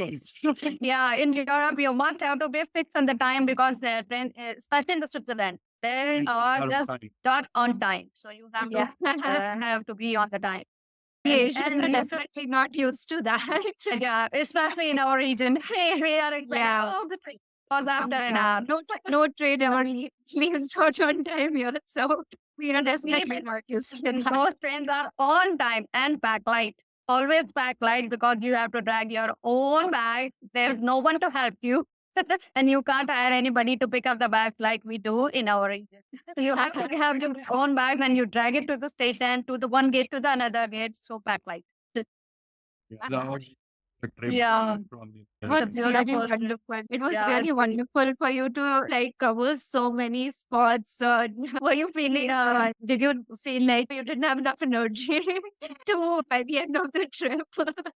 yeah, in Europe, you must have to be fixed on the time, because the train, especially in the Switzerland, they are just not on time. So you have to have to be on the time. Asians and are we- definitely not used to that. Yeah, especially in our region. We are like, Yeah. oh, the train. was after an hour. No train ever leaves out on time here. So we are definitely not used to that. Those trains are on time and packed light. Always packed light because you have to drag your own bags. There's no one to help you. And you can't hire anybody to pick up the bags like we do in our region. So you have to have your own bags and you drag it to the station, to the one gate, to the another gate. So packed light. Without the trip Yeah. from the It was very beautiful. wonderful. It was Yeah, very wonderful for you to like cover so many spots. Were you feeling? Did you feel like you didn't have enough energy to by the end of the trip?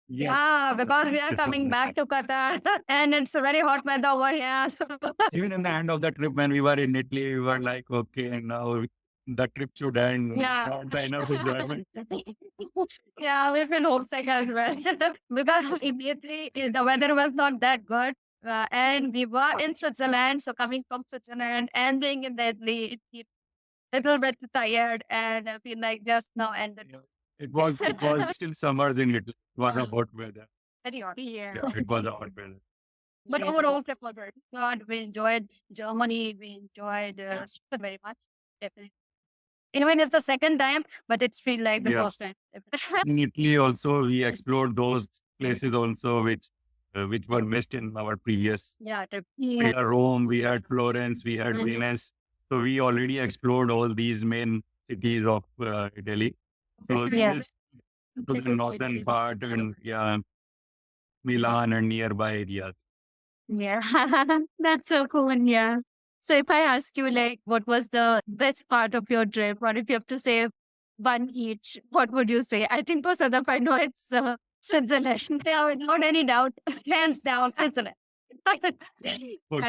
Yeah, because we are coming back to Qatar and it's a very hot weather over here. So Even in the end of the trip, when we were in Italy, we were like, okay, now the trip should end. Yeah. Not the enough enjoyment. yeah, we've been homesick as well because immediately the weather was not that good. And we were in Switzerland, so coming from Switzerland and being in Italy, it keeps a little bit tired and I feel like just now ended. Yeah. It was still summers in Italy. It was a hot weather. Very hot. Yeah. Yeah, it was a hot weather. But overall, trip was very good. We enjoyed Germany. We enjoyed Switzerland very much. Definitely. Even it's the second time, but it's feel like the Yeah. first time. In Italy also, we explored those places also which were missed in our previous. Yeah, trip. We had Rome, we had Florence, we had Venice. So we already explored all these main cities of Italy. So Yeah. just to the northern part and Milan and nearby areas. Yeah, that's so cool. Yeah. So if I ask you, like, what was the best part of your trip, or if you have to say one each, what would you say? I think for Sadaf, I know it's Switzerland. Yeah, without any doubt, hands down, Switzerland. Okay,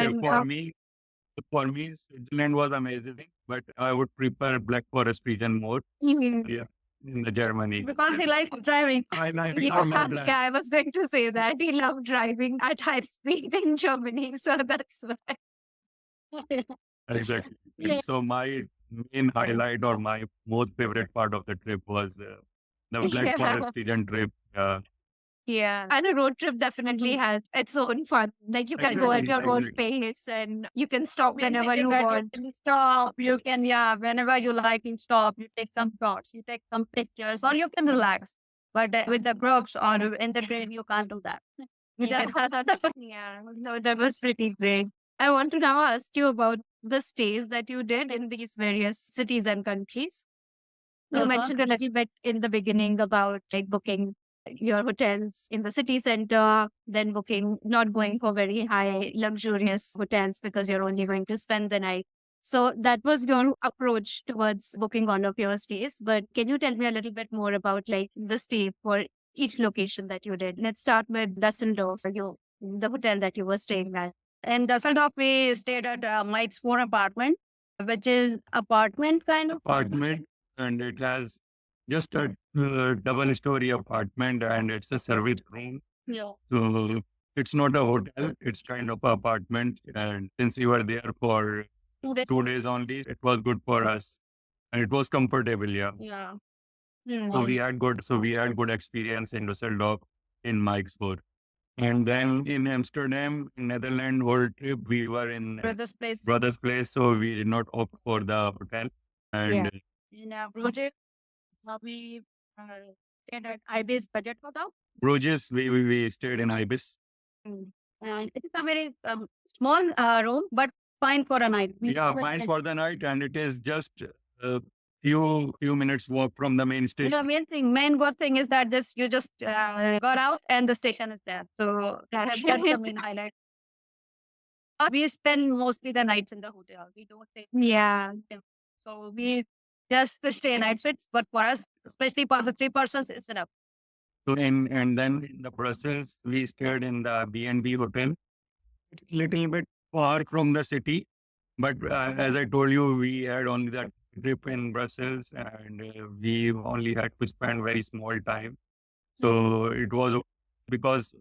And, for me, Switzerland was amazing, but I would prefer Black Forest region more. mhm. Yeah, in the Germany. Because he likes driving. I like Yeah, I love that. yeah, I was going to say that he loved driving at high speed in Germany, so that's why. Exactly. Yeah. So my main highlight or my most favorite part of the trip was the Black Yeah. Forest region trip. Yeah. And a road trip definitely has its own fun. Like you can go at your own Exactly. pace and you can stop whenever you want. You can stop. You can, whenever you like, you stop. You take some shots. You take some pictures, or you can relax. But with the groups or in the train, you can't do that. You Yeah. just- Yeah. No, that was pretty great. I want to now ask you about the stays that you did in these various cities and countries. You Uh-huh. mentioned a little bit in the beginning about like booking your hotels in the city center, then booking, not going for very high luxurious hotels because you're only going to spend the night. So that was your approach towards booking one of your stays. But can you tell me a little bit more about like the stay for each location that you did? Let's start with Dusseldorf, the hotel that you were staying at. In Dusseldorf, we stayed at Mike's Four apartment, which is apartment kind of. Apartment, and it has just a double-story apartment, and it's a service room. Yeah. So it's not a hotel; it's kind of an apartment. And since we were there for 2 days only, it was good for us, and it was comfortable. Yeah. Yeah. So we had good experience in Düsseldorf in Mike's Four. And then in Amsterdam, Netherlands whole trip, we were in Brother's place. brother's place, so we did not opt for the hotel. And In Bruges, we stayed at Ibis Budget Hotel. Bruges, we stayed in Ibis. And it's a very small room, but fine for a night. Yeah, fine for the night, and it is just a few minutes walk from the main The station. main good thing is that you just got out and the station is there. So that's the main highlight. We spend mostly the nights in the hotel. We don't stay. Yeah. So we just stay nights, but for us, especially for the 3 persons, it's enough. So and then in the Brussels, we stayed in the B&B hotel. It's a little bit far from the city, but as I told you, we had only that trip in Brussels, and we only had to spend very small time. So it was because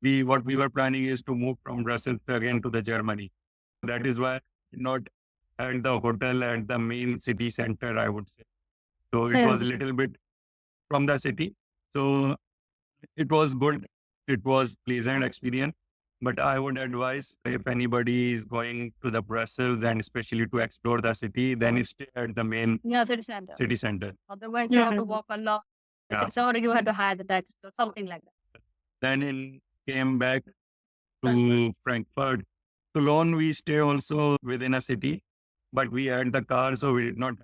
what we were planning is to move from Brussels again to the Germany. That is why not at the hotel at the main city center, I would say. So it was a little bit from the city. So it was good. It was pleasant experience. But I would advise if anybody is going to the Brussels and especially to explore the city, then stay at the main Yeah, city center. city center. Otherwise, you have to walk a lot. Yeah. Or you have to hire the taxi or something like that. Then came back to Frankfurt. Cologne, we stay also within a city, but we had the car, so we did not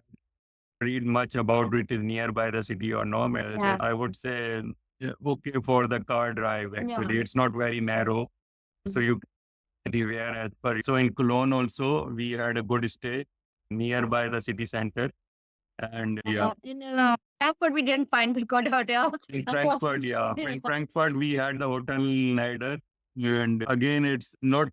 read much about it is nearby the city or no. Yeah. I would say okay for the car drive. Actually, Yeah. it's not very narrow, so you can anywhere as per. So in Cologne also, we had a good stay nearby the city center, and yeah. In Frankfurt, we didn't find the good hotel. In Frankfurt, yeah. In Frankfurt, we had the hotel Nider. And again, it's not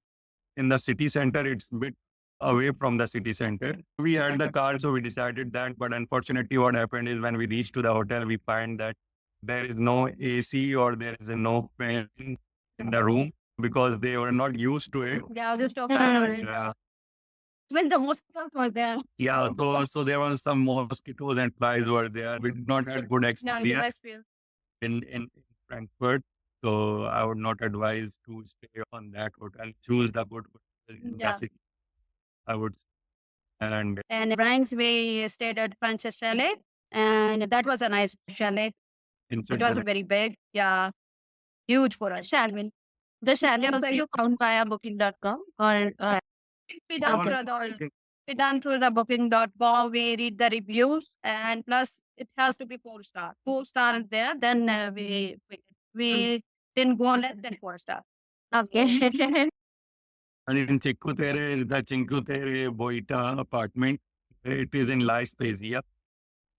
in the city center, it's a bit away from the city center. We had the car, so we decided that. But unfortunately, what happened is when we reached to the hotel, we find that there is no AC or there is no fan in the room because they were not used to it. Yeah, just talk Yeah. when the mosquitoes were there. Yeah, so there were some mosquitoes and flies were there. We did not have good experience in Frankfurt. So I would not advise to stay on that hotel. Choose the good hotel in the city, I would say. And And Branks, we stayed at Francis Chalet, and that was a nice chalet. in It was Switzerland, very big. Yeah, huge for us. Chalet. The chalet also you found via booking.com or We done through the booking.com. We read the reviews, and plus it has to be 4-star. 4-star is there. Then we didn't go less than 4-star. okay. and in Cinque the Cinque Terre Boita apartment, it is in La Spezia.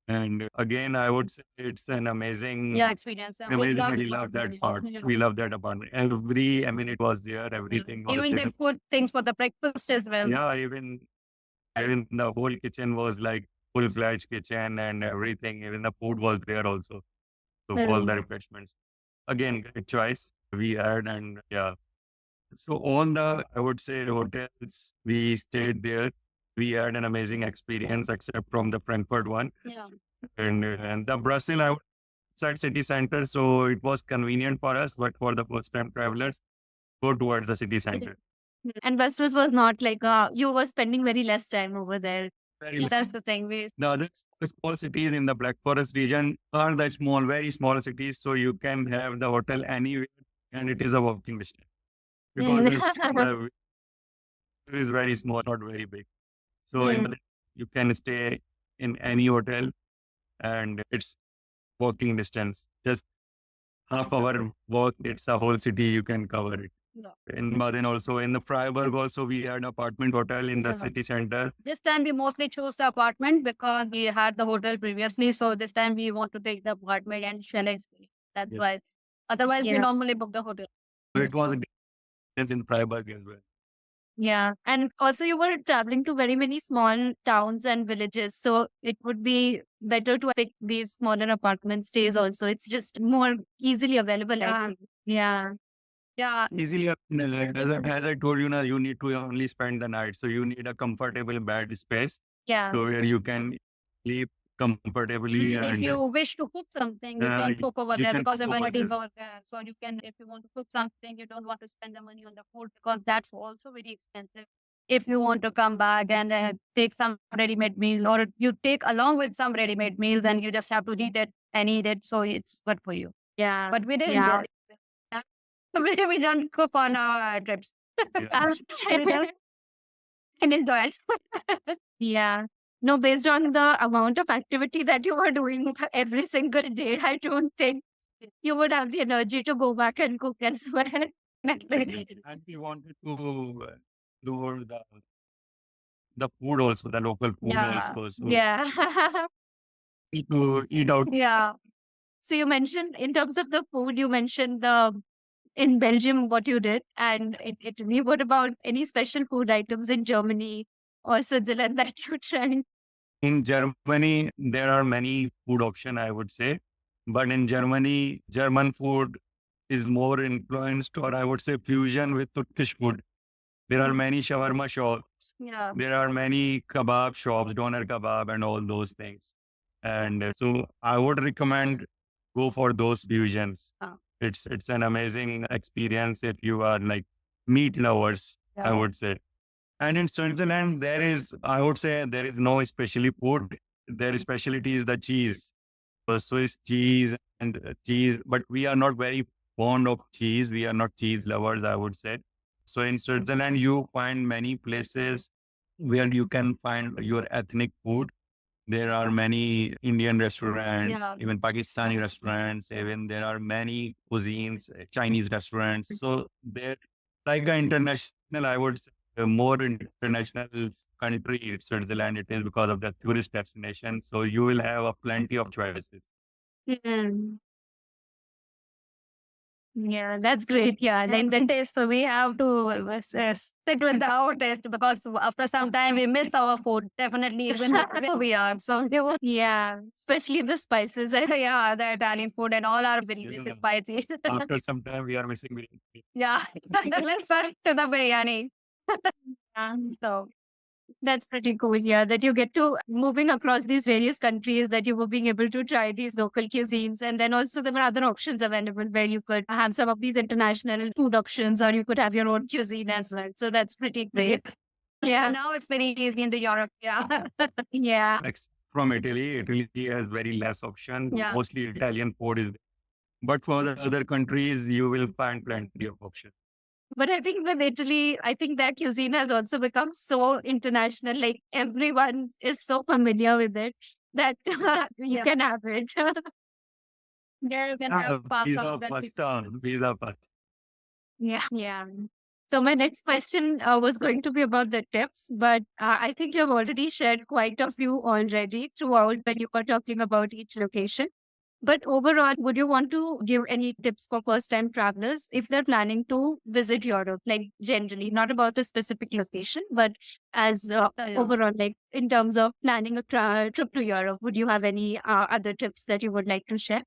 And again, I would say it's an amazing, Experience. amazing. We love that part. Yeah. We love that apartment. Every, I mean, it was there. Everything was Even there. they put things for the breakfast as well. Yeah, even the whole kitchen was like full-fledged kitchen and everything. Even the food was there also. So all the refreshments. Again, great choice we had, and yeah. So on the, I would say, hotels we stayed there, we had an amazing experience, except from the Frankfurt one. Yeah. And the Brussels, I would outside city center, so it was convenient for us. But for the first-time travelers, go towards the city center. And Brussels was not like you were spending very less time over there. Very less. That's the thing. The other small cities in the Black Forest region are the small, very small cities, so you can have the hotel anywhere, and it is a walking distance. Because it is very small, not very big. So you can stay in any hotel, and it's walking distance. Just half hour walk, it's a whole city, you can cover it. In Baden also, in the Freiburg also, we had an apartment hotel in the city center. This time we mostly chose the apartment because we had the hotel previously. So this time we want to take the apartment and chalet experience. That's Yes. why. Otherwise, we Yeah. normally book the hotel. It was a difference in Freiburg as well. Yeah. And also you were traveling to very many small towns and villages. So it would be better to pick these smaller apartment stays also. It's just more easily available, I Yeah. think. Yeah. Yeah. Easily, as I told you, now you need to only spend the night. So you need a comfortable bed space. Yeah. So where you can sleep comfortably. If And you wish to cook something, you can cook over you there can because cook over everybody is there. over there. So you can, if you want to cook something, you don't want to spend the money on the food because that's also very expensive. If you want to come back and take some ready-made meal, or you take along with some ready-made meals and you just have to read it and eat it, so it's good for you. Yeah. But we didn't. Yeah. We don't cook on our trips. Yeah. And enjoy it. Yeah. No, based on the amount of activity that you were doing every single day, I don't think you would have the energy to go back and cook as well. And we wanted to do the food also, the local food Yeah. also. So Yeah. to eat out. Yeah. So you mentioned in terms of the food, you mentioned the in Belgium what you did, and in Italy. What about any special food items in Germany or Switzerland that you tried? In Germany, there are many food options, I would say. But in Germany, German food is more influenced, or I would say fusion with Turkish food. There are many shawarma shops. Yeah. There are many kebab shops, doner kebab and all those things. And so I would recommend go for those fusions. Oh. It's an amazing experience if you are like meat lovers, I Yeah. would say. And in Switzerland, I would say, there is no specially food. Their specialty is the cheese, Swiss cheese and cheese. But we are not very fond of cheese. We are not cheese lovers, I would say. So in Switzerland, you find many places where you can find your ethnic food. There are many Indian restaurants, Yeah. even Pakistani restaurants, even there are many cuisines, Chinese restaurants. So they're like an international, I would say, a more international country, Switzerland, it is because of the tourist destination. So you will have a plenty of choices. Mm. Yeah, that's great. Yeah, Then the taste, so we have to stick with our taste because after some time we miss our food. Definitely, even where we are. So yeah, especially the spices. yeah, the Italian food and all are very Yeah. spicy. After some time, we are missing biryani. Yeah, let's start to the biryani. Yeah. So That's pretty cool. Yeah, that you get to moving across these various countries, that you were being able to try these local cuisines. And then also there were other options available where you could have some of these international food options, or you could have your own cuisine as well. So that's pretty great. yeah, Yeah. now it's very easy in the Europe. Yeah, Yeah. From Italy, Italy has very less option. Yeah. Mostly Italian food is. But for the other countries, you will find plenty of options. But I think with Italy, I think that cuisine has also become so international. Like everyone is so familiar with it that you Yeah. can have it. There you can have pasta. Pizza, pasta. Yeah. Yeah. So my next question was going to be about the tips, but I think you've already shared quite a few already throughout when you were talking about each location. But overall, would you want to give any tips for first-time travelers if they're planning to visit Europe, like generally, not about a specific location, but as Yeah. overall, like in terms of planning a trip to Europe? Would you have any other tips that you would like to share?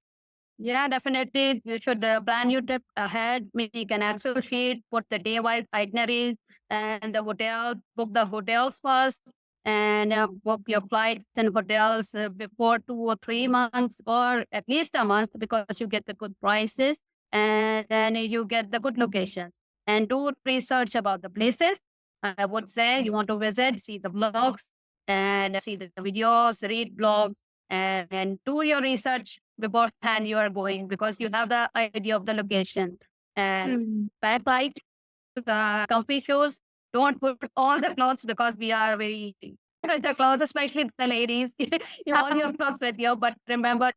Yeah, definitely. You should plan your trip ahead. Maybe you can associate, put the day-wise itinerary and the hotel, book the hotels first and book your flights and hotels before 2 or 3 months or at least a month because you get the good prices and then you get the good locations. And do research about the places. I would say you want to visit, see the blogs and see the videos, read blogs and do your research beforehand you are going because you have the idea of the location. And Mm. pack light, the comfy shoes. Don't put all the clothes because we are very the clothes, especially the ladies. You have all your clothes with you, but remember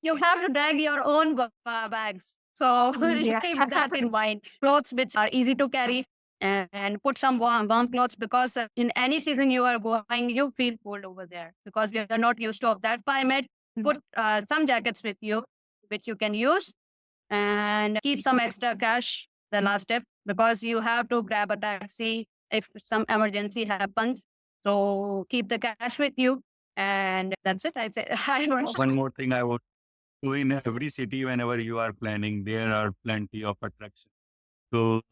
you have to drag your own bags. So Yeah. keep that in mind. Clothes which are easy to carry and put some warm clothes because in any season you are going, you feel cold over there because we are not used to of that climate. Put some jackets with you, which you can use and keep some extra cash. The last step because you have to grab a taxi if some emergency happens. So keep the cash with you. And that's it. I say I don't know. One more thing I would do, in every city, whenever you are planning, there are plenty of attractions. So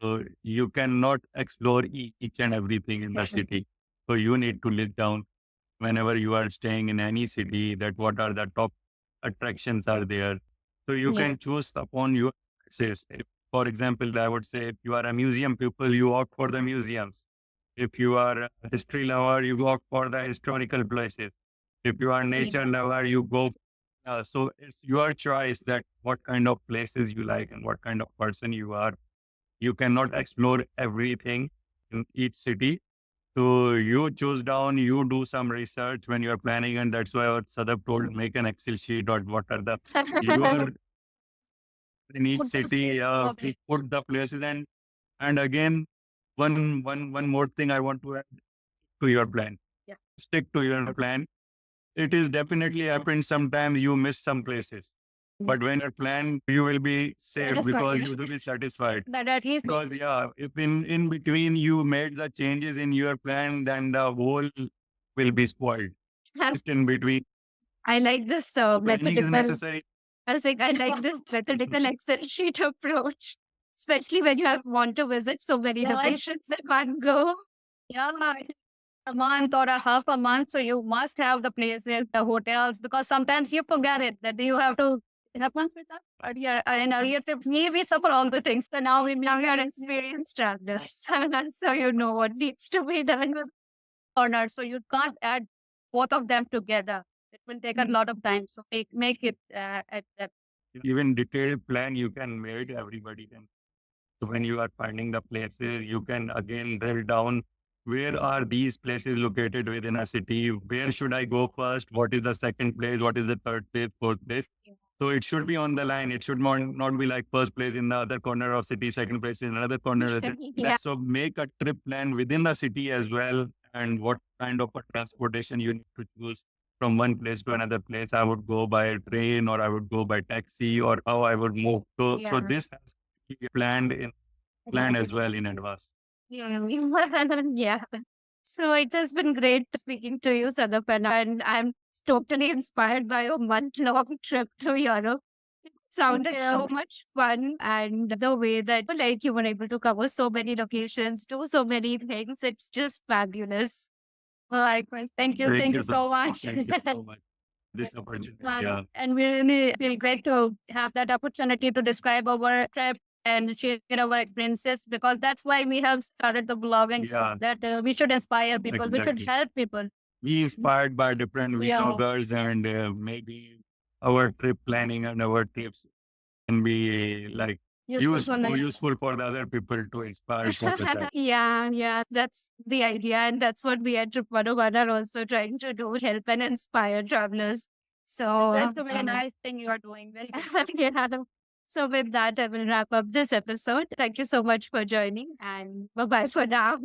you cannot explore each and everything in the city. So you need to list down whenever you are staying in any city that what are the top attractions are there. So you Yes. can choose upon your access. For example, I would say if you are a museum people, you opt for the museums. If you are a history lover, you opt for the historical places. If you are nature lover, you go. So it's your choice that what kind of places you like and what kind of person you are. You cannot explore everything in each city. So you choose down, you do some research when you're planning, and that's why what Sadaf told, make an Excel sheet or what are the you are in each Put the city, space. Okay. put the places and again one more thing I want to add to your plan. Yeah. Stick to your plan. It is definitely happened sometimes you miss some places. But when you plan, you will be safe because you will be satisfied. That at least Because yeah, if in between you made the changes in your plan, then the whole will be spoiled. Just in between, I like this planning is methodical. necessary. I was like, I like this methodical Excel sheet approach, especially when you want to visit so many Yeah, like- locations at one go. yeah, a month or a half a month. So you must have the places, the hotels, because sometimes you forget it that you have to It happens with us. But yeah, in earlier trip, we suffer all the things. So now we Now you're experienced travelers, so you know what needs to be done with corner. So you can't add both of them together. It will take a lot of time. So make it at that. Even detailed plan you can make, everybody can. So when you are finding the places, you can again drill down where are these places located within a city? Where should I go first? What is the second place? What is the third place, fourth place? So it should be on the line. It should not be like first place in the other corner of city, second place in another corner of the city. Yeah. So make a trip plan within the city as well, and what kind of a transportation you need to choose from one place to another place. I would go by train, or I would go by taxi, or how I would move. So Yeah. this has to be planned as well in advance. Yeah. So it has been great speaking to you, Sadaf, and I'm totally inspired by your month-long trip to Europe. It sounded so much fun, and the way that like you were able to cover so many locations, do so many things, it's just fabulous. Likewise. Thank you so much. Thank you so much. This opportunity. Yeah. And we really feel great to have that opportunity to describe our trip and share our experiences, because that's why we have started the blogging. Yeah. That we should inspire people. We Exactly. should help people. Be inspired by different Yeah. vloggers, and maybe our trip planning and our tips can be like useful for the other people to inspire for the trip. Yeah, that's the idea. And that's what we at Trip 101 are also trying to do, help and inspire travelers. So That's a very nice thing you are doing. Very good. yeah. So with that, I will wrap up this episode. Thank you so much for joining, and bye-bye for now.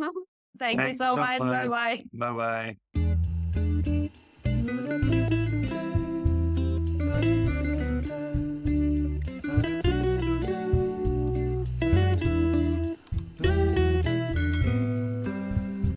Thank you Thanks so so much. much. Bye bye. Bye bye.